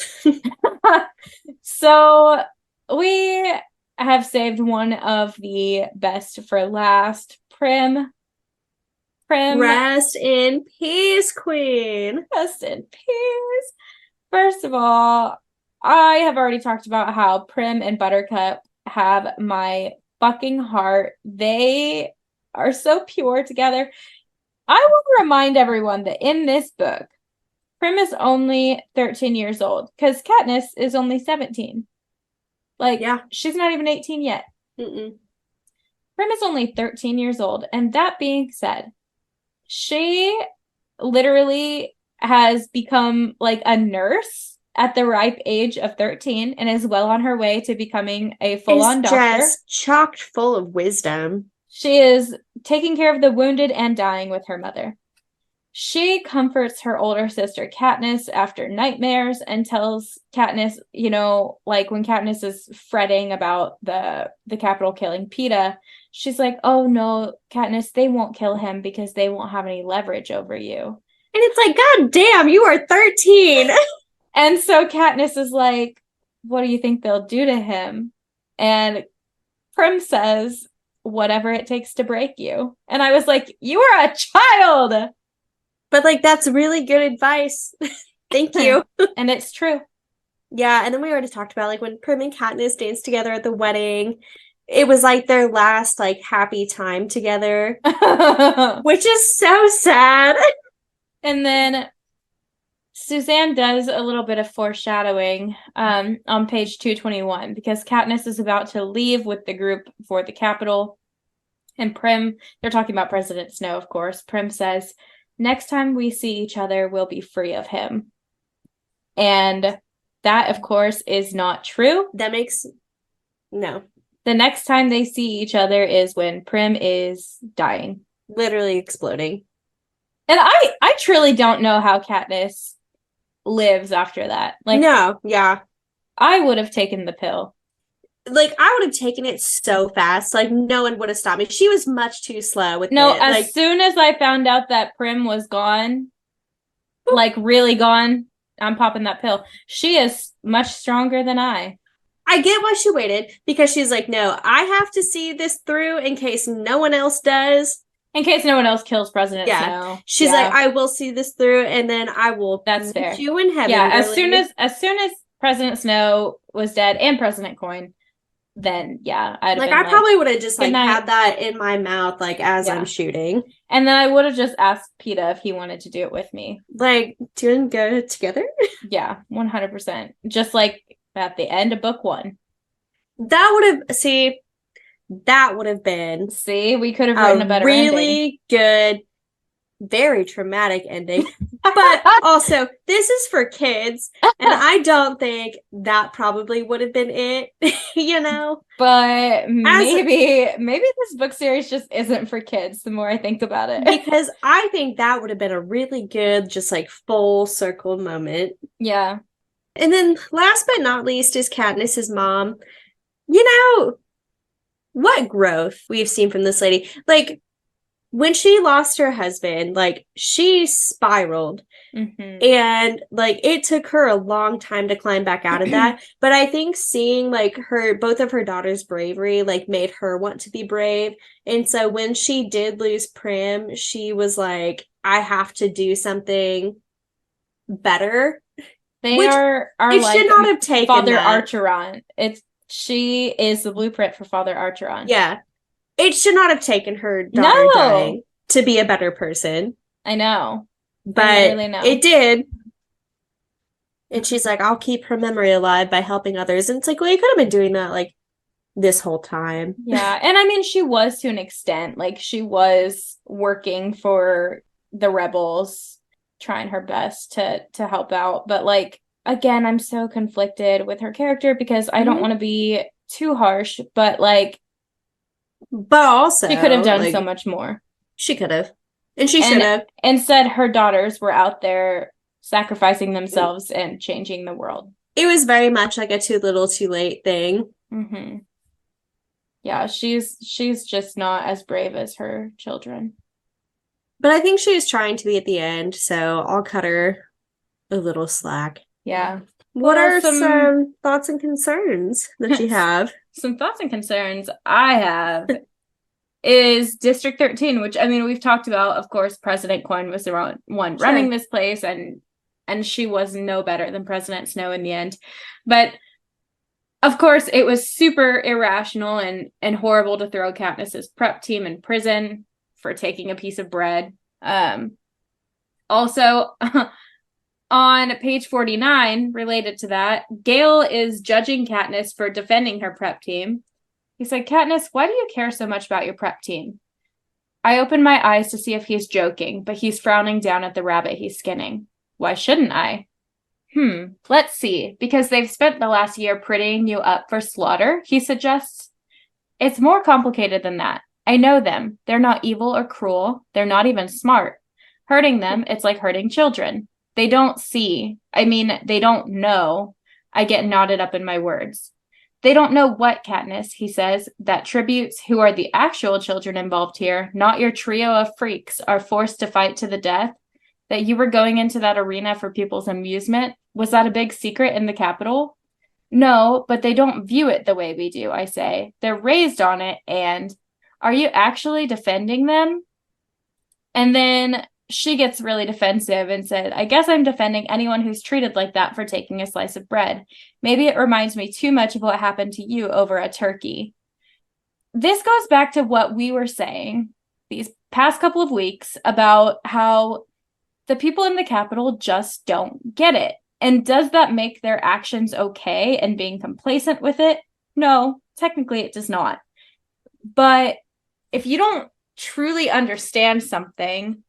So we have saved one of the best for last. Prim, Rest in peace, Queen. rest in peace. First of all, I have already talked about how Prim and Buttercup have my fucking heart. They are so pure together. I will remind everyone that in this book, Prim is only 13 years old because Katniss is only 17. Like, Yeah. she's not even 18 yet. Mm-mm. Prim is only 13 years old. And that being said, she literally has become like a nurse at the ripe age of 13 and is well on her way to becoming a Is full-on doctor. just chocked full of wisdom. She is taking care of the wounded and dying with her mother. She comforts her older sister Katniss after nightmares and tells Katniss, like when Katniss is fretting about the Capitol killing Peeta, she's like, "Oh no, Katniss, they won't kill him because they won't have any leverage over you." And it's like, God damn, you are 13. And so Katniss is like, "What do you think they'll do to him?" And Prim says, "Whatever it takes to break you." And I was like, "You are a child." But like, that's really good advice. Thank you. And it's true. Yeah, and then we already talked about like when Prim and Katniss danced together at the wedding. It was like their last like happy time together, which is so sad. And then Suzanne does a little bit of foreshadowing on page 221 because Katniss is about to leave with the group for the Capitol. And Prim, they're talking about President Snow, of course. Prim says, "Next time we see each other, we'll be free of him." And that, of course, is not true. That makes no. The next time they see each other is when Prim is dying. Literally exploding. And I truly don't know how Katniss lives after that. Like, no, yeah. I would have taken the pill. Like, I would have taken it so fast. Like, no one would have stopped me. She was much too slow with No, it. as Like, soon as I found out that Prim was gone, like really gone, I'm popping that pill. She is much stronger than I. I get why she waited because she's like, no, I have to see this through in case no one else does. In case no one else kills President Yeah. Snow. She's like, I will see this through, and then I will That's meet fair. you in heaven. Yeah, girly. as soon as President Snow was dead and President Coin, then yeah, I'd have Like, been I probably would have just "Good like night." had that in my mouth, like as I'm shooting. And then I would have just asked PETA if he wanted to do it with me. Like, do you want to go together? Yeah, 100%. Just like at the end of book 1. That would have been we could have written a better really good, very traumatic ending. But also, this is for kids, and I don't think that probably would have been it, you know? But maybe this book series just isn't for kids the more I think about it. Because I think that would have been a really good, just like full circle moment. Yeah. And then last but not least is Katniss's mom. You know, what growth we've seen from this lady. Like, when she lost her husband, like, she spiraled. Mm-hmm. And like it took her a long time to climb back out of that. But I think seeing like both of her daughters' bravery like made her want to be brave. And so when she did lose Prim, she was like, I have to do something better. They are it like should not have taken Father that. Archeron. She is the blueprint for Father Archeron. Yeah. It should not have taken her daughter dying to be a better person. I know. But it did. And she's like, I'll keep her memory alive by helping others. And it's like, well, you could have been doing that like this whole time. Yeah. And I mean, she was to an extent. Like, she was working for the rebels, trying her best to help out. But like, again, I'm so conflicted with her character because I don't want to be too harsh, but like, but also she could have done so much more. She could have. And she should have. Instead, her daughters were out there sacrificing themselves and changing the world. It was very much like a too little, too late thing. Mm-hmm. Yeah, she's just not as brave as her children. But I think she was trying to be at the end, so I'll cut her a little slack. Yeah. What are some thoughts and concerns that you have? Some thoughts and concerns I have is District 13, which, I mean, we've talked about. Of course, President Coin was the one running this place, and she was no better than President Snow in the end. But of course, it was super irrational and horrible to throw Katniss's prep team in prison for taking a piece of bread. Also, on page 49, related to that, Gale is judging Katniss for defending her prep team. He said, Katniss, why do you care so much about your prep team? I open my eyes to see if he's joking, but he's frowning down at the rabbit he's skinning. Why shouldn't I? Let's see, because they've spent the last year prettying you up for slaughter, he suggests. It's more complicated than that. I know them. They're not evil or cruel. They're not even smart. Hurting them, it's like hurting children. They don't they don't know. I get knotted up in my words. They don't know what, Katniss, he says, that tributes, who are the actual children involved here, not your trio of freaks, are forced to fight to the death. That you were going into that arena for people's amusement. Was that a big secret in the Capitol? No, but they don't view it the way we do, I say. They're raised on it, and are you actually defending them? And then she gets really defensive and said, I guess I'm defending anyone who's treated like that for taking a slice of bread. Maybe it reminds me too much of what happened to you over a turkey. This goes back to what we were saying these past couple of weeks about how the people in the Capitol just don't get it. And does that make their actions okay and being complacent with it? No, technically it does not. But if you don't truly understand something,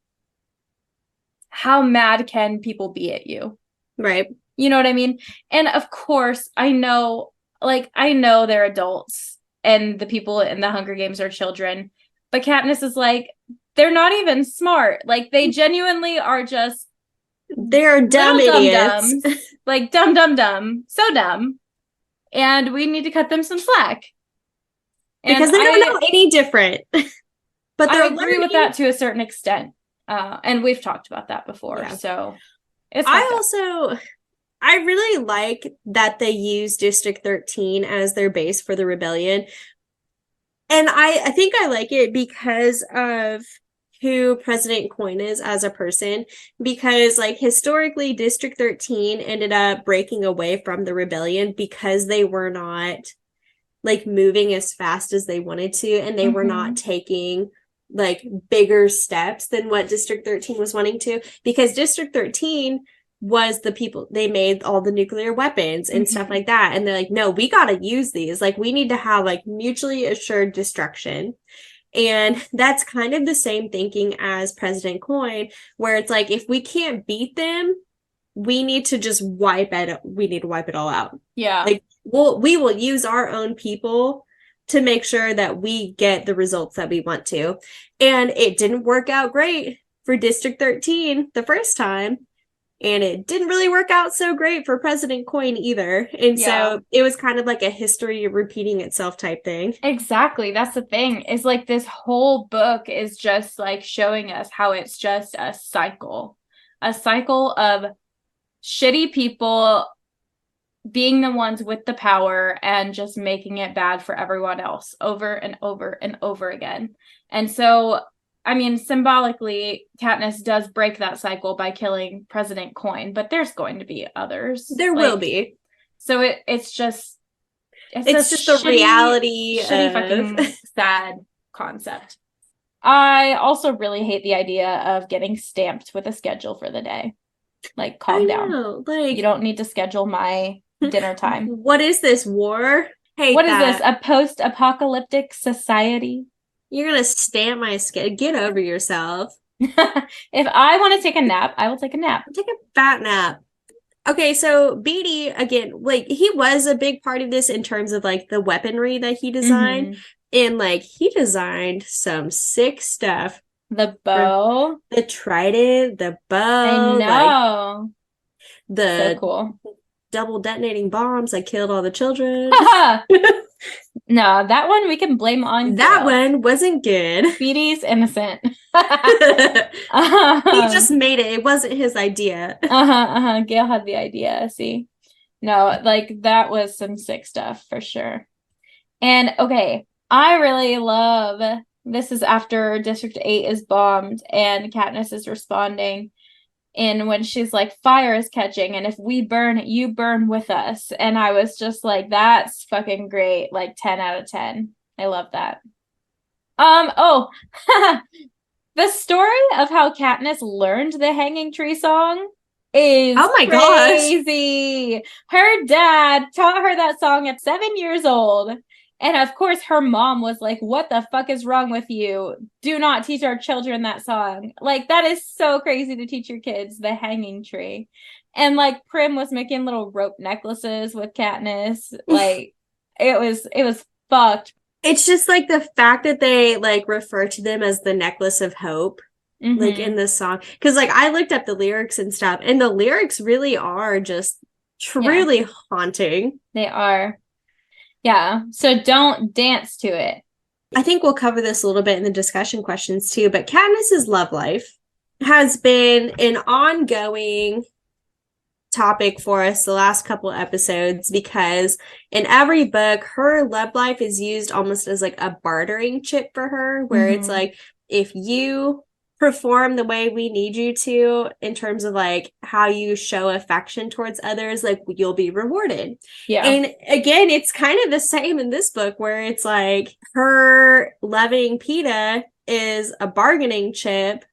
how mad can people be at you? Right. You know what I mean? And of course, I know they're adults and the people in the Hunger Games are children. But Katniss is like, they're not even smart. Like, they genuinely are just... They're dumb idiots. Like, dumb. So dumb. And we need to cut them some slack. Because they don't know any different. But I agree with that to a certain extent. And we've talked about that before. Yeah. So I really like that they use District 13 as their base for the rebellion. And I think I like it because of who President Coin is as a person, because like historically District 13 ended up breaking away from the rebellion because they were not like moving as fast as they wanted to, and they were not taking like bigger steps than what District 13 was wanting to, because District 13 was the people, they made all the nuclear weapons and stuff like that, and they're like, no, we got to use these, like we need to have like mutually assured destruction. And that's kind of the same thinking as President Coin, where it's like, if we can't beat them, we need to just wipe it all out. Yeah. Like we will use our own people to make sure that we get the results that we want to. And it didn't work out great for District 13 the first time. And it didn't really work out so great for President Coin either. And so it was kind of like a history repeating itself type thing. Exactly. That's the thing, is like this whole book is just like showing us how it's just a cycle of shitty people being the ones with the power and just making it bad for everyone else over and over and over again. And so, I mean, symbolically, Katniss does break that cycle by killing President Coin, but there's going to be others. There will be. So it's just a reality shitty fucking sad concept. I also really hate the idea of getting stamped with a schedule for the day. Like, calm down. Like, you don't need to schedule my dinner time. What is this, war? What is this, a post-apocalyptic society? You're gonna stamp my schedule. Get over yourself. If I want to take a nap, I will take a nap. Take a fat nap. Okay, so Beatty, again, like, he was a big part of this in terms of, like, the weaponry that he designed. And, like, he designed some sick stuff. The bow. The trident, the bow. I know. So cool. Double detonating bombs that killed all the children. No, that one we can blame on that Gale. One wasn't good. Beatty's innocent. He just made it. It wasn't his idea. Gale had the idea. See? No, like, that was some sick stuff for sure. And okay, I really love, this is after District 8 is bombed and Katniss is responding. And when she's like, fire is catching, and if we burn, you burn with us. And I was just like, that's fucking great. Like, 10 out of 10. I love that. The story of how Katniss learned the Hanging Tree song is crazy. Her dad taught her that song at 7 years old. And of course, her mom was like, what the fuck is wrong with you? Do not teach our children that song. Like, that is so crazy to teach your kids the Hanging Tree. And like, Prim was making little rope necklaces with Katniss. Like, it was fucked. It's just like the fact that they like refer to them as the necklace of hope. Like, in this song. Because like, I looked up the lyrics and stuff, and the lyrics really are just truly haunting. They are. Yeah, so don't dance to it. I think we'll cover this a little bit in the discussion questions too, but Katniss's love life has been an ongoing topic for us the last couple of episodes, because in every book, her love life is used almost as like a bartering chip for her, where it's like, if you perform the way we need you to in terms of like how you show affection towards others, like, you'll be rewarded. And again, it's kind of the same in this book, where it's like her loving Peeta is a bargaining chip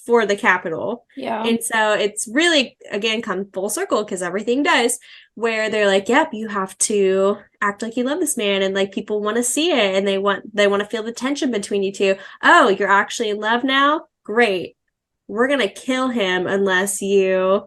for the Capitol. And so it's really, again, come full circle, because everything does, where they're like, yep, you have to act like you love this man, and like, people want to see it, and they want to feel the tension between you two. Oh, you're actually in love now? Great. We're gonna kill him unless you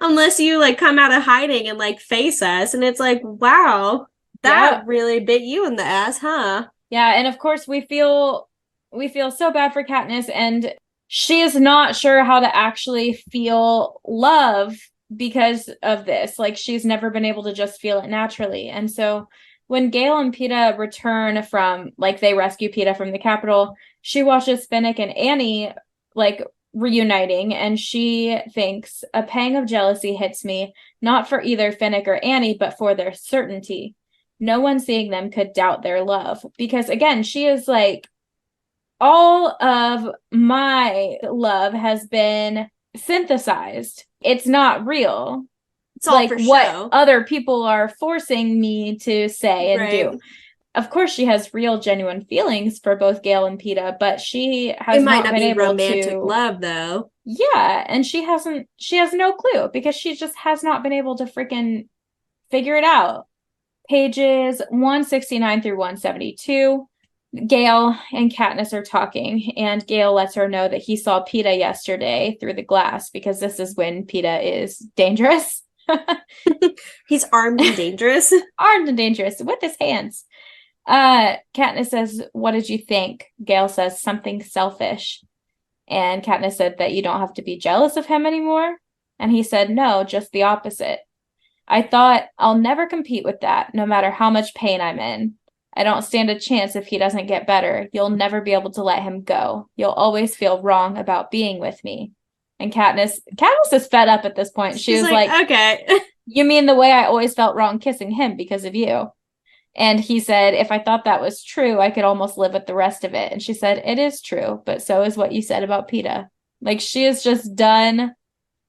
unless you like come out of hiding and like face us. And it's like, wow, that really bit you in the ass, huh? Yeah, and of course we feel so bad for Katniss, and she is not sure how to actually feel love because of this. Like, she's never been able to just feel it naturally. And so when Gale and Peeta return from, like, they rescue Peeta from the Capitol, she watches Finnick and Annie, like, reuniting, and she thinks, a pang of jealousy hits me, not for either Finnick or Annie, but for their certainty. No one seeing them could doubt their love. Because, again, she is, like, all of my love has been synthesized. It's not real. It's all for what show. other people are forcing me to say and do. Of course, she has real, genuine feelings for both Gale and Peeta, but she has not been able to. It might not be romantic love, though. Yeah, and she has no clue because she just has not been able to freaking figure it out. Pages 169 through 172. Gale and Katniss are talking, and Gale lets her know that he saw Peeta yesterday through the glass because this is when Peeta is dangerous. He's armed and dangerous. Armed and dangerous with his hands. Katniss says, "What did you think?" Gale says, "Something selfish." And Katniss said that you don't have to be jealous of him anymore. And he said, "No, just the opposite. I thought I'll never compete with that, no matter how much pain I'm in. I don't stand a chance if he doesn't get better. You'll never be able to let him go. You'll always feel wrong about being with me." And Katniss is fed up at this point. She was like, okay. "You mean the way I always felt wrong kissing him because of you?" And he said, "If I thought that was true, I could almost live with the rest of it." And she said, "It is true, but so is what you said about Peeta." Like, she is just done.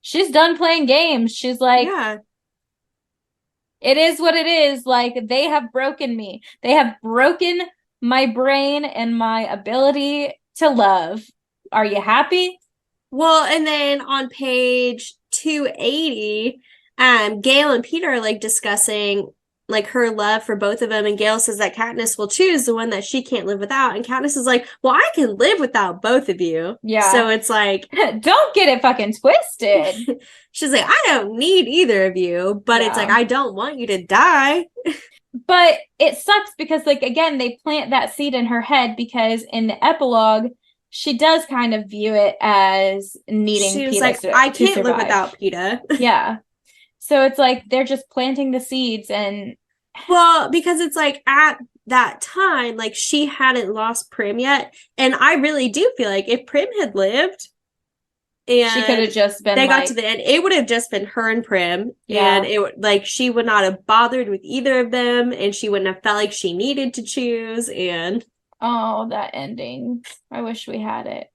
She's done playing games. She's like, yeah. It is what it is. Like, they have broken me. They have broken my brain and my ability to love. Are you happy? Well, and then on page 280, Gale and Peeta are like discussing like her love for both of them, and Gale says that Katniss will choose the one that she can't live without, and Katniss is like, "Well, I can live without both of you." Yeah. So it's like, don't get it fucking twisted. She's like, "I don't need either of you, but it's like, I don't want you to die." But it sucks because, like, again, they plant that seed in her head because in the epilogue, she does kind of view it as needing Peeta. She's like, I can't live without Peeta. Yeah. So it's like they're just planting the seeds. And well, because it's like at that time, like, she hadn't lost Prim yet, and I really do feel like if Prim had lived and she could have just been, they got to the end, it would have just been her and Prim. Yeah. And it like she would not have bothered with either of them, and she wouldn't have felt like she needed to choose. And oh, that ending, I wish we had it.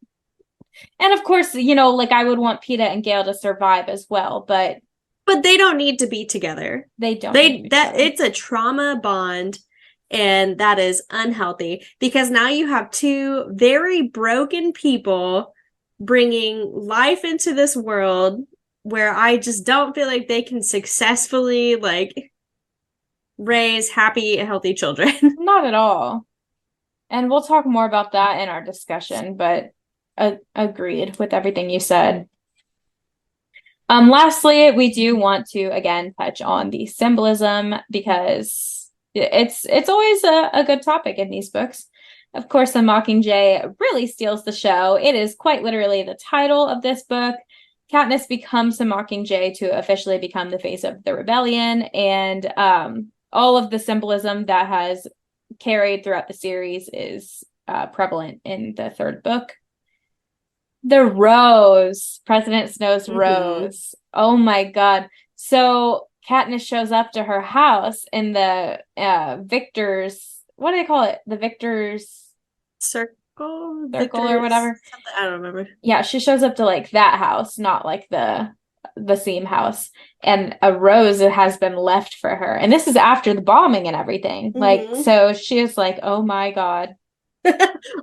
And of course, you know, like, I would want Peeta and Gale to survive as well, but they don't need to be together. They don't. It's a trauma bond, and that is unhealthy because now you have two very broken people bringing life into this world where I just don't feel like they can successfully like raise happy, healthy children. Not at all. And we'll talk more about that in our discussion, but agreed with everything you said. Lastly, we do want to again touch on the symbolism because it's always a good topic in these books. Of course, the Mockingjay really steals the show. It is quite literally the title of this book. Katniss becomes the Mockingjay to officially become the face of the rebellion, and all of the symbolism that has carried throughout the series is prevalent in the third book. The rose, President Snow's rose. Oh my God. So Katniss shows up to her house in the Victor's, what do they call it? The Victor's circle or whatever. I don't remember. Yeah, she shows up to like that house, not like the Seam house. And a rose has been left for her. And this is after the bombing and everything. Like, so she is like, oh my God.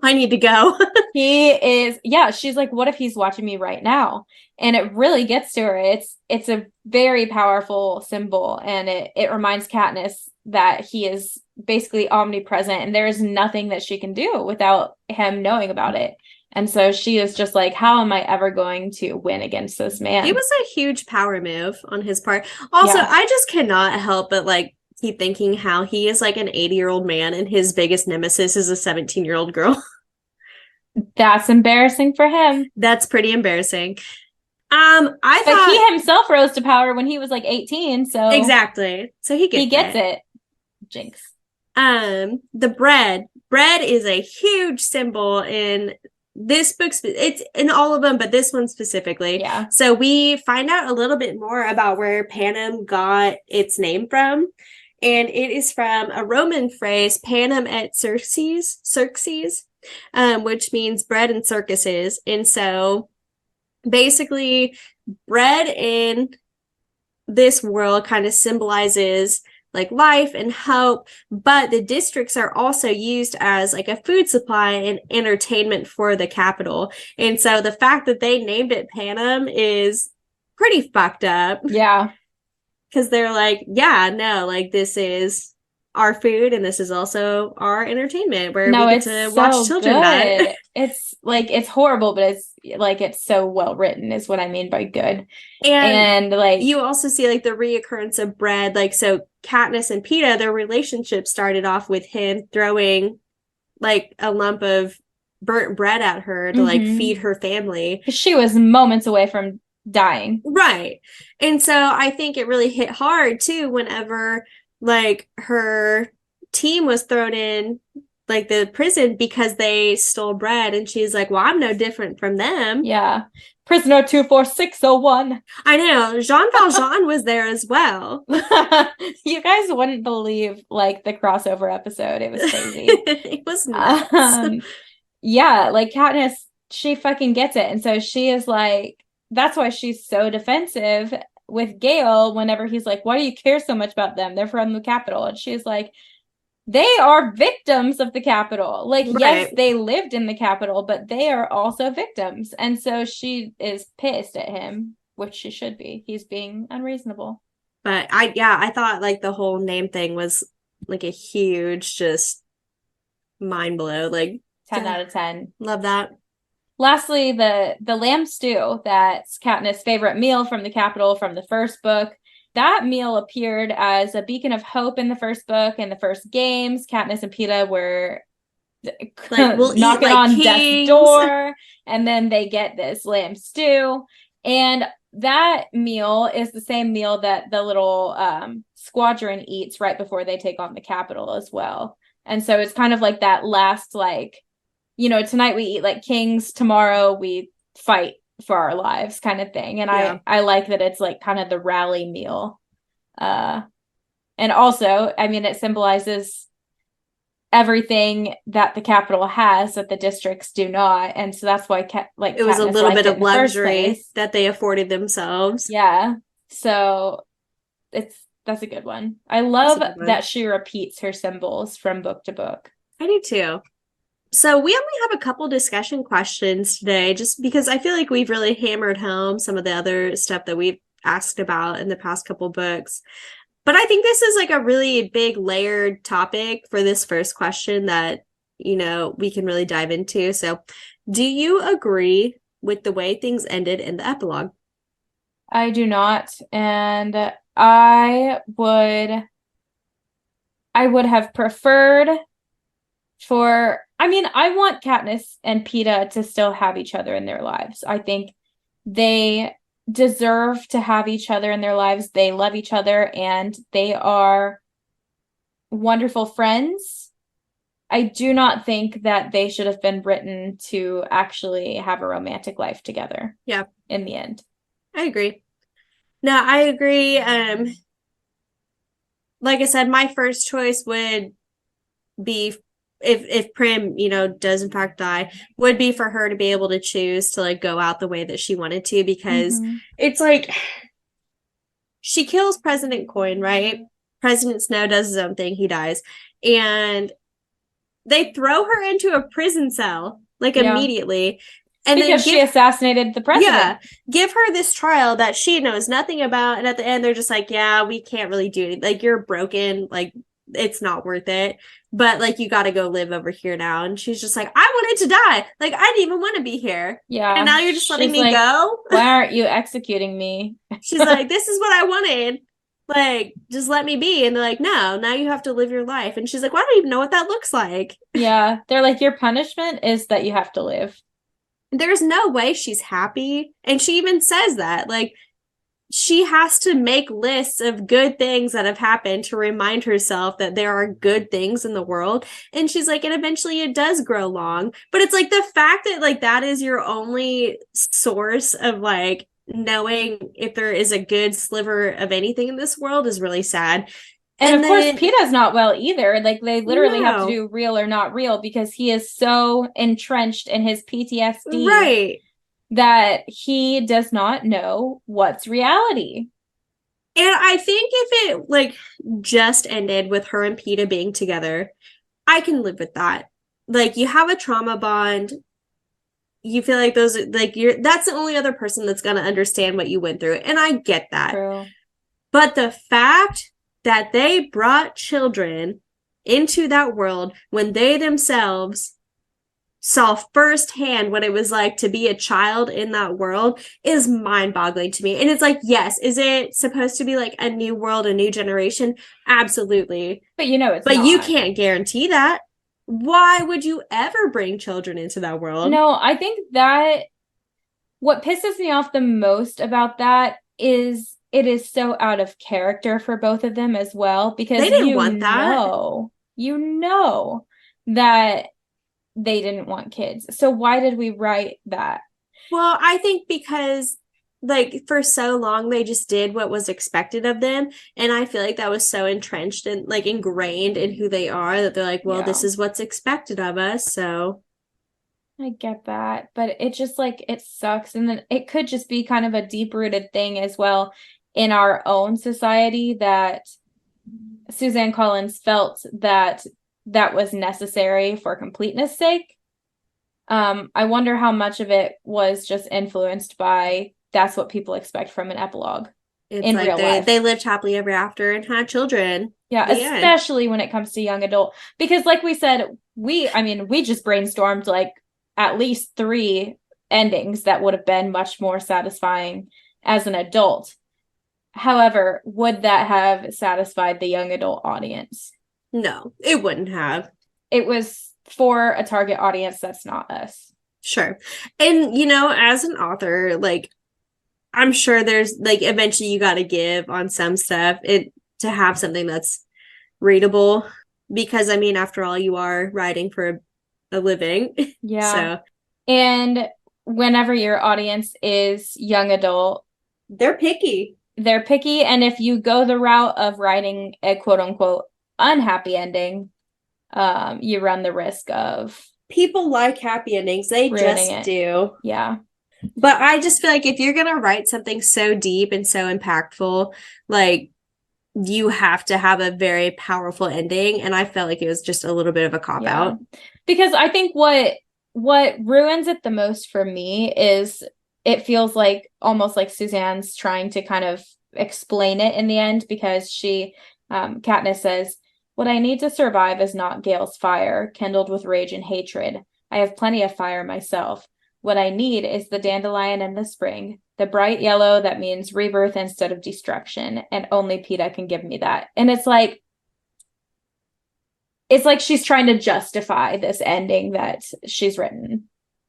I need to go. She's like, what if he's watching me right now? And it really gets to her. It's a very powerful symbol, and it reminds Katniss that he is basically omnipresent, and there is nothing that she can do without him knowing about it. And so she is just like, how am I ever going to win against this man? It was a huge power move on his part. Also, I just cannot help but like keep thinking how he is like an 80-year-old man and his biggest nemesis is a 17-year-old girl. That's embarrassing for him. That's pretty embarrassing. I thought he himself rose to power when he was like 18, so exactly. So he gets it. Jinx. The bread is a huge symbol in this book. It's in all of them, but this one specifically. Yeah. So we find out a little bit more about where Panem got its name from. And it is from a Roman phrase, Panem et Circes, which means bread and circuses. And so basically, bread in this world kind of symbolizes like life and hope, but the districts are also used as like a food supply and entertainment for the capital. And so the fact that they named it Panem is pretty fucked up. Yeah. Because they're like, yeah, no, like this is our food and this is also our entertainment where we get to watch children die. It's like, it's horrible, but it's like, it's so well written is what I mean by good. And like, you also see like the reoccurrence of bread. Like, so Katniss and Peeta, their relationship started off with him throwing like a lump of burnt bread at her to like feed her family. She was moments away from dying. Right. And so I think it really hit hard too whenever like her team was thrown in like the prison because they stole bread, and she's like, well, I'm no different from them. Yeah. Prisoner 24601. I know. Jean Valjean was there as well. You guys wouldn't believe like the crossover episode. It was crazy. It was nuts. Yeah, like Katniss, she fucking gets it. And so she is like, that's why she's so defensive with Gale whenever he's like, why do you care so much about them? They're from the capital. And she's like, they are victims of the capital. Like, right. Yes, they lived in the capital, but they are also victims. And so she is pissed at him, which she should be. He's being unreasonable. But I thought like the whole name thing was like a huge just mind blow. Like 10 out of 10. Love that. Lastly, the lamb stew, that's Katniss' favorite meal from the capital from the first book. That meal appeared as a beacon of hope in the first book. In the first games, Katniss and Peeta were like, knocking on death's door, and then they get this lamb stew. And that meal is the same meal that the little squadron eats right before they take on the capital as well. And so it's kind of like that last, like, you know, tonight we eat like kings, tomorrow we fight for our lives kind of thing. And yeah. I like that it's like kind of the rally meal. And also, I mean, it symbolizes everything that the capital has that the districts do not. And so that's why like it was a little bit of luxury that they afforded themselves. Yeah. So that's a good one. I love that she repeats her symbols from book to book. I do too. So we only have a couple discussion questions today, just because I feel like we've really hammered home some of the other stuff that we've asked about in the past couple books. But I think this is like a really big layered topic for this first question that, you know, we can really dive into. So do you agree with the way things ended in the epilogue? I do not. And I would have preferred I want Katniss and Peeta to still have each other in their lives. I think they deserve to have each other in their lives. They love each other and they are wonderful friends. I do not think that they should have been written to actually have a romantic life together. Yeah. In the end. I agree. No, I agree. Like I said, my first choice would be if Prim, you know, does in fact die, would be for her to be able to choose to like go out the way that she wanted to, because it's like she kills President Coin, right? President Snow does his own thing, he dies, and they throw her into a prison cell like immediately. And because she assassinated the president. Yeah, give her this trial that she knows nothing about, and at the end they're just like, yeah, we can't really do it. Like, you're broken, like it's not worth it. But like, you got to go live over here now. And she's just like, I wanted to die. Like, I didn't even want to be here. Yeah. And now you're just letting me go. Why aren't you executing me? She's like, this is what I wanted. Like, just let me be. And they're like, no, now you have to live your life. And she's like, well, I don't even know what that looks like. Yeah. They're like, your punishment is that you have to live. There's no way she's happy. And she even says that, like, she has to make lists of good things that have happened to remind herself that there are good things in the world. And she's like, and eventually it does grow long. But it's like the fact that like that is your only source of like knowing if there is a good sliver of anything in this world is really sad. And And of course, then Peta's not well either. Like, they literally have to no, do real or not real because he is so entrenched in his PTSD right. that he does not know what's reality. And I think if it like just ended with her and Peta being together, I can live with that. Like you have a trauma bond, you feel like those like you're that's the only other person that's going to understand what you went through, and I get that. True. But the fact that they brought children into that world when they themselves saw firsthand what it was like to be a child in that world is mind-boggling to me. And it's like, yes, is it supposed to be like a new world, a new generation? Absolutely. But you know it's But you not. can't guarantee that. Why would you ever bring children into that world? No, I think that what pisses me off the most about that is it is so out of character for both of them as well, because They didn't want that. you know that they didn't want kids. So why did we write that? Well, I think because like for so long they just did what was expected of them, and I feel like that was so entrenched and like ingrained in who they are that they're like, well, Yeah. this is what's expected of us, so I get that, but it just like it sucks. And then it could just be kind of a deep-rooted thing as well in our own society that Suzanne Collins felt that that was necessary for completeness sake. I wonder how much of it was just influenced by that's what people expect from an epilogue it's in like real life. they lived happily ever after and had children. Yeah, The end. especially when it comes to young adult. Because like we said, we just brainstormed like at least 3 endings that would have been much more satisfying as an adult. However, would that have satisfied the young adult audience? No, it wouldn't have. It was for a target audience that's not us. Sure. And you know, as an author, like I'm sure there's like eventually you got to give on some stuff it to have something that's readable, because I mean after all you are writing for a living. Yeah. So And whenever your audience is young adult, they're picky. they're picky. And if you go the route of writing a quote unquote unhappy ending, you run the risk of People like happy endings. They ruining just it. do. Yeah. But I just feel like if you're going to write something so deep and so impactful, like you have to have a very powerful ending. And I felt like it was just a little bit of a cop out. Because I think what ruins it the most for me is it feels like almost like Suzanne's trying to kind of explain it in the end, because she Katniss says, "What I need to survive is not Gale's fire, kindled with rage and hatred. I have plenty of fire myself. What I need is the dandelion in the spring, the bright yellow that means rebirth instead of destruction, and only Peta can give me that." And it's like she's trying to justify this ending that she's written.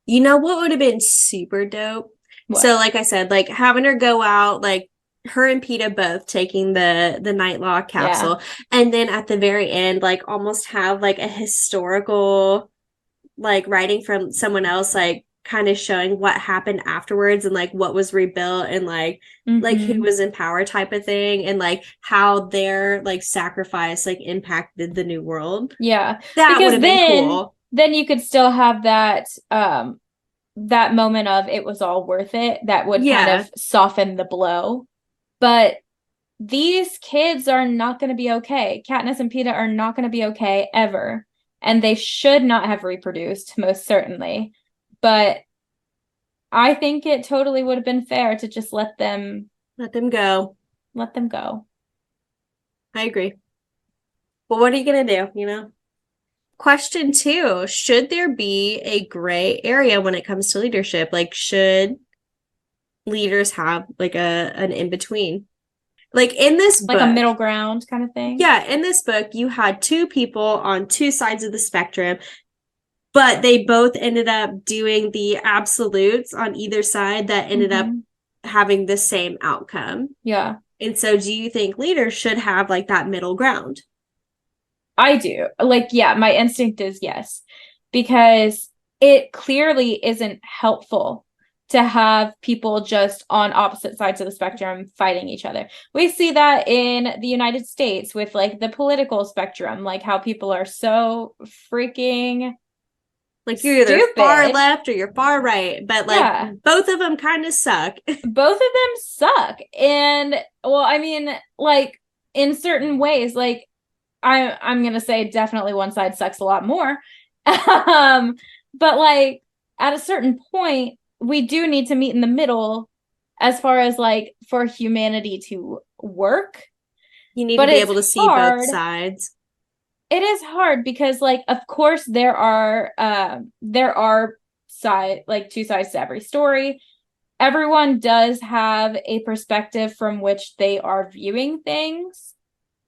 You know what would have been super dope? What? So like I said, like having her go out, like her and Peta both taking the Nightlaw capsule, and then at the very end, like almost have like a historical like writing from someone else, like kind of showing what happened afterwards and like what was rebuilt and like who was in power type of thing, and like how their like sacrifice like impacted the new world. Yeah. That would have been cool. Then you could still have that that moment of it was all worth it, that would kind of soften the blow. But these kids are not going to be okay. Katniss and Peta are not going to be okay ever. And they should not have reproduced, most certainly. But I think it totally would have been fair to just let them go. Let them go. I agree. But what are you going to do, you know? Question 2, should there be a gray area when it comes to leadership? Like, should leaders have like an in-between? Like in this book, like a middle ground kind of thing. Yeah, in this book, you had 2 people on 2 sides of the spectrum, but they both ended up doing the absolutes on either side that ended up having the same outcome. Yeah. And so do you think leaders should have like that middle ground? I do. Like, yeah, my instinct is yes, because it clearly isn't helpful to have people just on opposite sides of the spectrum fighting each other. We see that in the United States with like the political spectrum, like how people are so freaking like you're either stupid. far left or you're far right, but like Yeah. both of them kind of suck. Both of them suck. And well, I mean, like in certain ways, like I'm gonna say definitely one side sucks a lot more. But like at a certain point, we do need to meet in the middle as far as like for humanity to work. You need But to be it's able to see hard. both sides. It is hard because like of course there are side like two sides to every story. Everyone does have a perspective from which they are viewing things.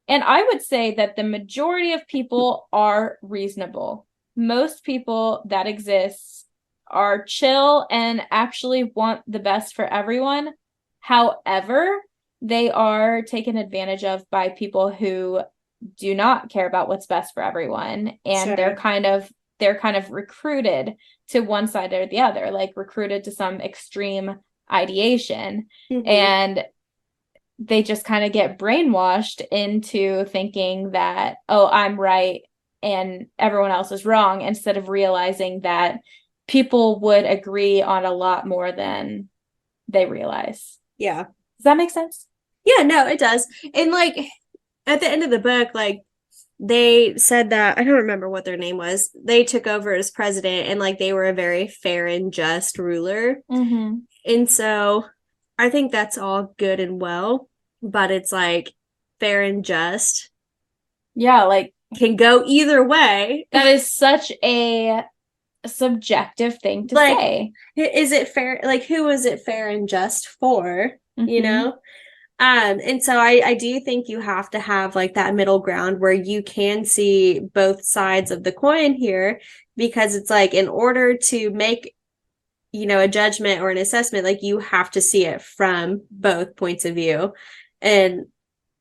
And I would say that the majority of people are reasonable. Most people that exist are chill and actually want the best for everyone. However, they are taken advantage of by people who do not care about what's best for everyone. And Sure. they're kind of recruited to one side or the other, like recruited to some extreme ideation. Mm-hmm. And they just kind of get brainwashed into thinking that, oh, I'm right and everyone else is wrong, instead of realizing that people would agree on a lot more than they realize. Yeah. Does that make sense? Yeah, no, it does. And like at the end of the book, like they said that, I don't remember what their name was, they took over as president and like they were a very fair and just ruler. Mm-hmm. And so I think that's all good and well, but it's like fair and just. Yeah, like can go either way. That is such a subjective thing to like, say. Is it fair? Like, who is it fair and just for? Mm-hmm. You know? And so I do think you have to have like that middle ground where you can see both sides of the coin here, because it's like in order to make, you know, a judgment or an assessment, like you have to see it from both points of view. And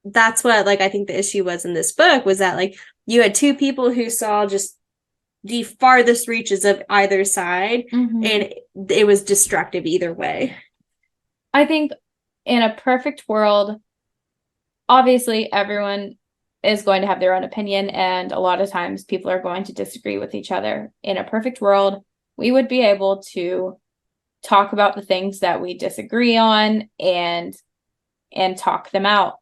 that's what like I think the issue was in this book, was that like you had two people who saw just the farthest reaches of either side, mm-hmm. and it was destructive either way. I think in a perfect world, obviously everyone is going to have their own opinion, and a lot of times people are going to disagree with each other. In a perfect world, we would be able to talk about the things that we disagree on and talk them out.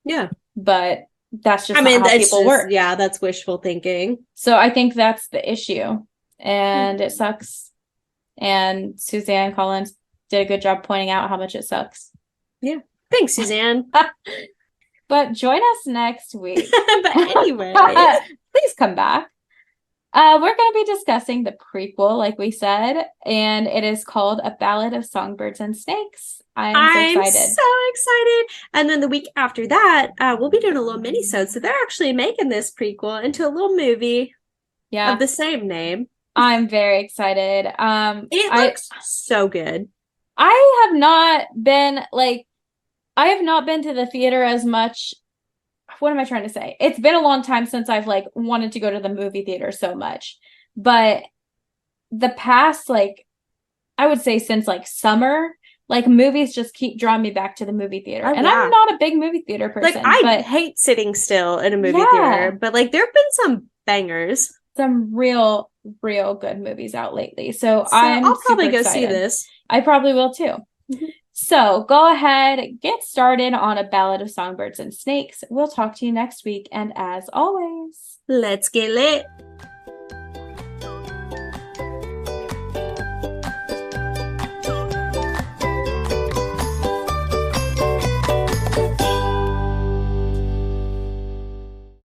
Yeah. But that's just not how people work. Yeah, that's wishful thinking. So I think that's the issue. And it sucks. And Suzanne Collins did a good job pointing out how much it sucks. Yeah. Thanks, Suzanne. But join us next week. But anyway, please come back. We're going to be discussing the prequel, like we said, and it is called A Ballad of Songbirds and Snakes. I'm so excited. And then the week after that, we'll be doing a little mini-sode. So they're actually making this prequel into a little movie of the same name. I'm very excited. It looks so good. I have not been to the theater as much. What am I trying to say? It's been a long time since I've like wanted to go to the movie theater so much. But the past, like, I would say since like summer, like movies just keep drawing me back to the movie theater. I'm not a big movie theater person. Like, I hate sitting still in a movie theater, but like there have been some bangers. Some real good movies out lately. So I'll probably go see this. I probably will too. Mm-hmm. So go ahead, get started on A Ballad of Songbirds and Snakes. We'll talk to you next week. And as always, let's get lit.